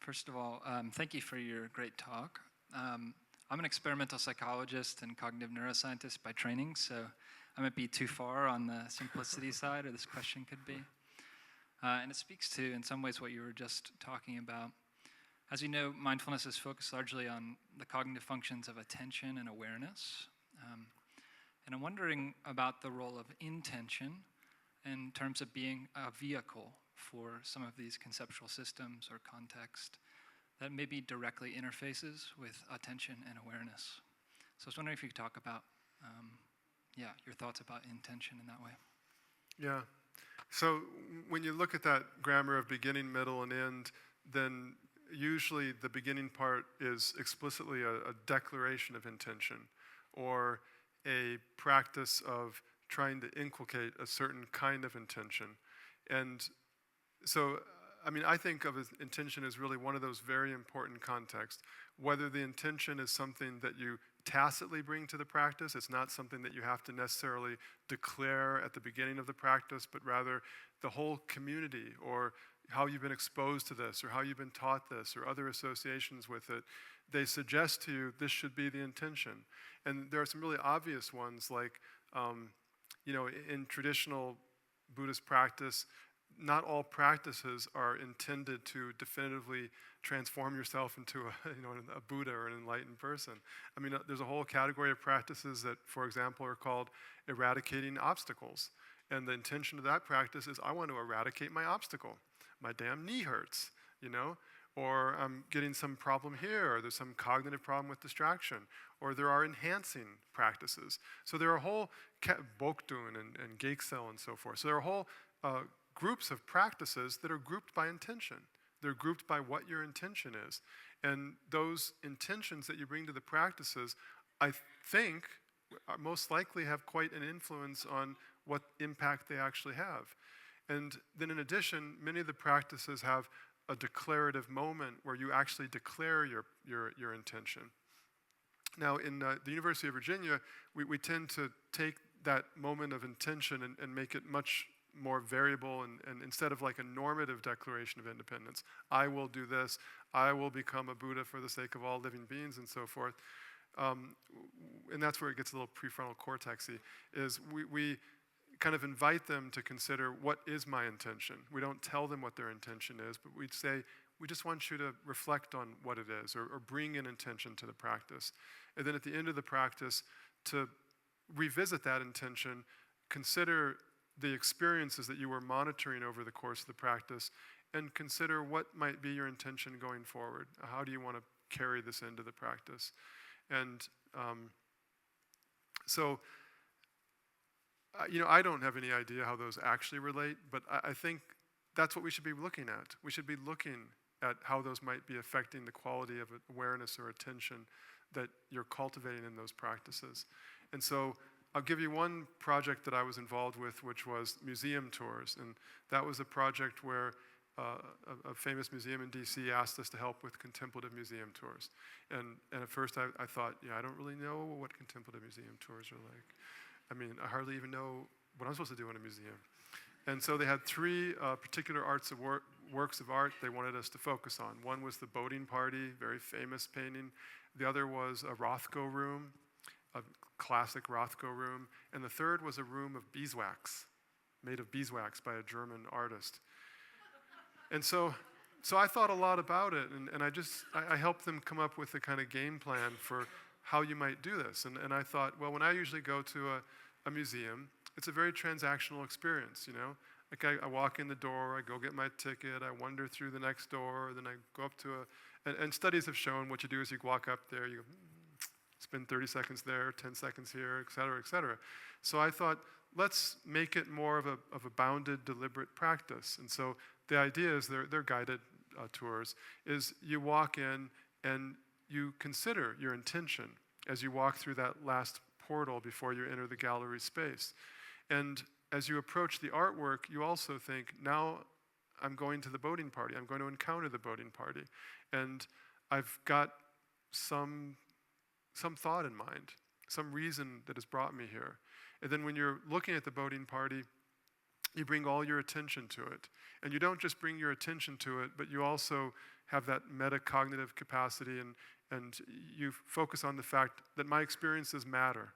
First of all, thank you for your great talk. I'm an experimental psychologist and cognitive neuroscientist by training, so I might be too far on the simplicity side, or this question could be. And it speaks to, in some ways, what you were just talking about. As you know, mindfulness is focused largely on the cognitive functions of attention and awareness. And I'm wondering about the role of intention in terms of being a vehicle for some of these conceptual systems or context that maybe directly interfaces with attention and awareness. So I was wondering if you could talk about, your thoughts about intention in that way. Yeah. So when you look at that grammar of beginning, middle, and end, then usually the beginning part is explicitly a declaration of intention or a practice of trying to inculcate a certain kind of intention. And so, I think of intention as really one of those very important contexts. Whether the intention is something that you tacitly bring to the practice. It's not something that you have to necessarily declare at the beginning of the practice, but rather the whole community, or how you've been exposed to this, or how you've been taught this, or other associations with it. They suggest to you this should be the intention. And there are some really obvious ones, like, in traditional Buddhist practice, not all practices are intended to definitively transform yourself into a Buddha or an enlightened person. I mean, there's a whole category of practices that, for example, are called eradicating obstacles. And the intention of that practice is, I want to eradicate my obstacle. My damn knee hurts, or I'm getting some problem here, or there's some cognitive problem with distraction, or there are enhancing practices. So there are whole Bokdun and Geksel and so forth. So there are whole groups of practices that are grouped by intention. They're grouped by what your intention is. And those intentions that you bring to the practices, I think, most likely have quite an influence on what impact they actually have. And then in addition, many of the practices have a declarative moment where you actually declare your intention. Now, in the University of Virginia, we tend to take that moment of intention and make it much more variable, and instead of like a normative declaration of independence, I will do this, I will become a Buddha for the sake of all living beings, and so forth. And that's where it gets a little prefrontal cortex-y, is we kind of invite them to consider, what is my intention? We don't tell them what their intention is, but we'd say, we just want you to reflect on what it is, or bring an intention to the practice. And then at the end of the practice, to revisit that intention, consider the experiences that you were monitoring over the course of the practice, and consider what might be your intention going forward. How do you want to carry this into the practice? And I don't have any idea how those actually relate, but I think that's what we should be looking at. We should be looking at how those might be affecting the quality of awareness or attention that you're cultivating in those practices. And so I'll give you one project that I was involved with, which was museum tours. And that was a project where a famous museum in DC asked us to help with contemplative museum tours. And at first I thought, I don't really know what contemplative museum tours are like. I mean, I hardly even know what I'm supposed to do in a museum. And so they had three particular works of art they wanted us to focus on. One was the Boating Party, very famous painting. The other was a Rothko room, a classic Rothko room. And the third was a room of beeswax, made of beeswax by a German artist. And so I thought a lot about it, and I helped them come up with a kind of game plan for how you might do this. And I thought, well, when I usually go to a museum, it's a very transactional experience, Like I walk in the door, I go get my ticket, I wander through the next door, then I go up to and studies have shown what you do is you walk up there, you spend 30 seconds there, 10 seconds here, et cetera, et cetera. So I thought, let's make it more of a bounded, deliberate practice. And so the idea is, they're guided tours, is you walk in and you consider your intention as you walk through that last portal before you enter the gallery space. And as you approach the artwork, you also think, now I'm going to the boating party. I'm going to encounter the boating party. And I've got some thought in mind, some reason that has brought me here. And then when you're looking at the boating party, you bring all your attention to it. And you don't just bring your attention to it, but you also have that metacognitive capacity, and you focus on the fact that my experiences matter.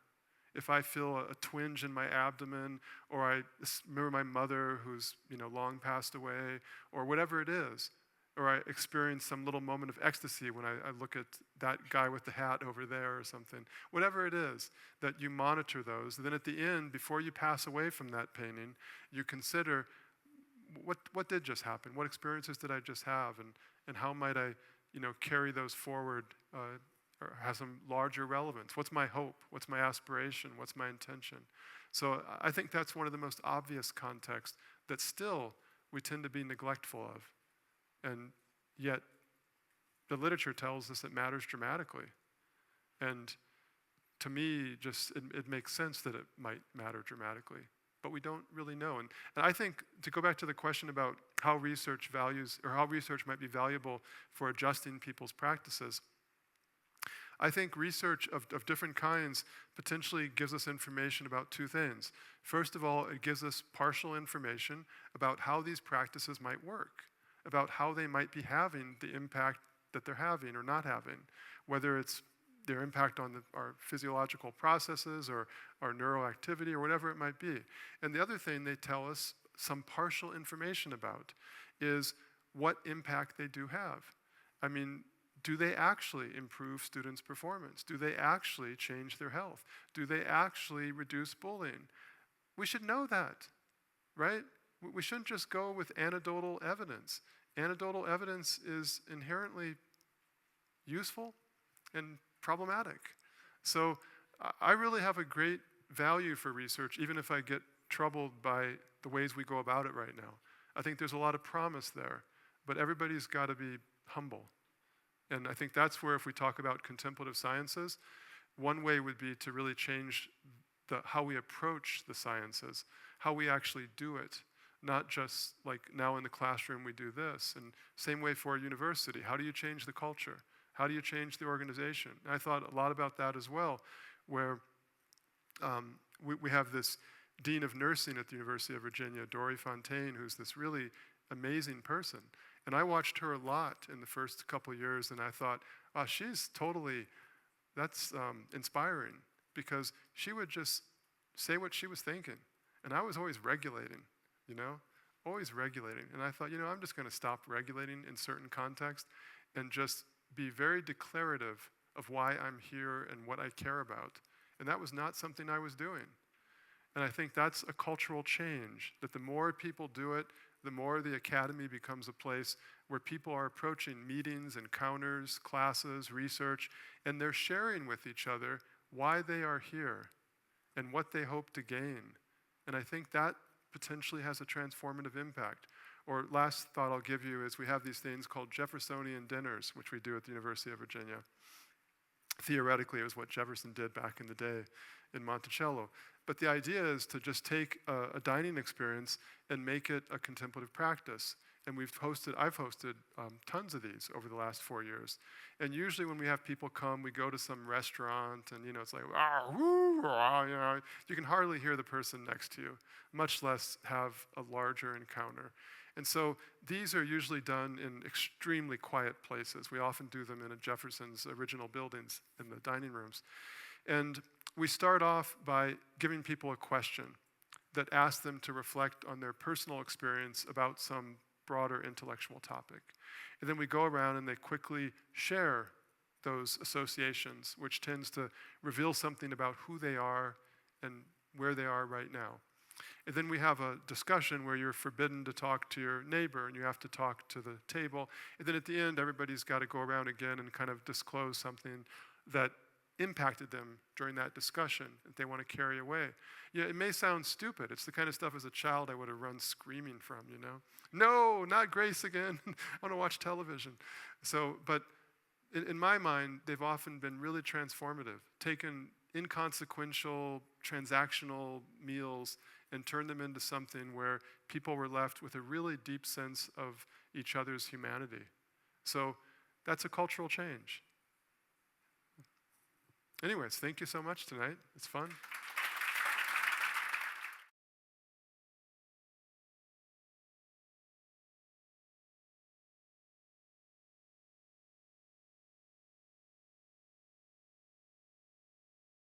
If I feel a twinge in my abdomen, or I remember my mother who's long passed away, or whatever it is, or I experience some little moment of ecstasy when I look at that guy with the hat over there or something, whatever it is, that you monitor those. And then at the end, before you pass away from that painting, you consider, what did just happen? What experiences did I just have? And how might I carry those forward or have some larger relevance? What's my hope? What's my aspiration? What's my intention? So I think that's one of the most obvious contexts that still we tend to be neglectful of. And yet the literature tells us it matters dramatically. And to me, it makes sense that it might matter dramatically. But we don't really know. And I think, to go back to the question about how research values, or how research might be valuable for adjusting people's practices, I think research of different kinds potentially gives us information about two things. First of all, it gives us partial information about how these practices might work, about how they might be having the impact that they're having or not having, whether it's their impact on our physiological processes or our neural activity or whatever it might be. And the other thing they tell us some partial information about is what impact they do have. I mean, do they actually improve students' performance? Do they actually change their health? Do they actually reduce bullying? We should know that, right? We shouldn't just go with anecdotal evidence. Anecdotal evidence is inherently useful and problematic. So I really have a great value for research, even if I get troubled by the ways we go about it right now. I think there's a lot of promise there, but everybody's got to be humble. And I think that's where, if we talk about contemplative sciences, one way would be to really change how we approach the sciences, how we actually do it, not just like now in the classroom we do this. And same way for a university. How do you change the culture? How do you change the organization? And I thought a lot about that as well, where we have this dean of nursing at the University of Virginia, Dory Fontaine, who's this really amazing person. And I watched her a lot in the first couple of years, and I thought, oh, that's inspiring, because she would just say what she was thinking. And I was always regulating, always regulating. And I thought, I'm just going to stop regulating in certain contexts and just be very declarative of why I'm here and what I care about. And that was not something I was doing. And I think that's a cultural change, that the more people do it, the more the academy becomes a place where people are approaching meetings, encounters, classes, research, and they're sharing with each other why they are here and what they hope to gain. And I think that potentially has a transformative impact. Or last thought I'll give you is we have these things called Jeffersonian dinners, which we do at the University of Virginia. Theoretically, it was what Jefferson did back in the day in Monticello. But the idea is to just take a dining experience and make it a contemplative practice. And I've hosted tons of these over the last 4 years. And usually when we have people come, we go to some restaurant, and it's like, you can hardly hear the person next to you, much less have a larger encounter. And so these are usually done in extremely quiet places. We often do them in Jefferson's original buildings in the dining rooms. And we start off by giving people a question that asks them to reflect on their personal experience about some broader intellectual topic. And then we go around and they quickly share those associations, which tends to reveal something about who they are and where they are right now. And then we have a discussion where you're forbidden to talk to your neighbor and you have to talk to the table. And then at the end, everybody's got to go around again and kind of disclose something that impacted them during that discussion that they want to carry away. It may sound stupid. It's the kind of stuff as a child I would have run screaming from, No, not Grace again. I want to watch television. But in my mind, they've often been really transformative, taken inconsequential, transactional meals and turned them into something where people were left with a really deep sense of each other's humanity. So that's a cultural change. Anyways, thank you so much tonight. It's fun.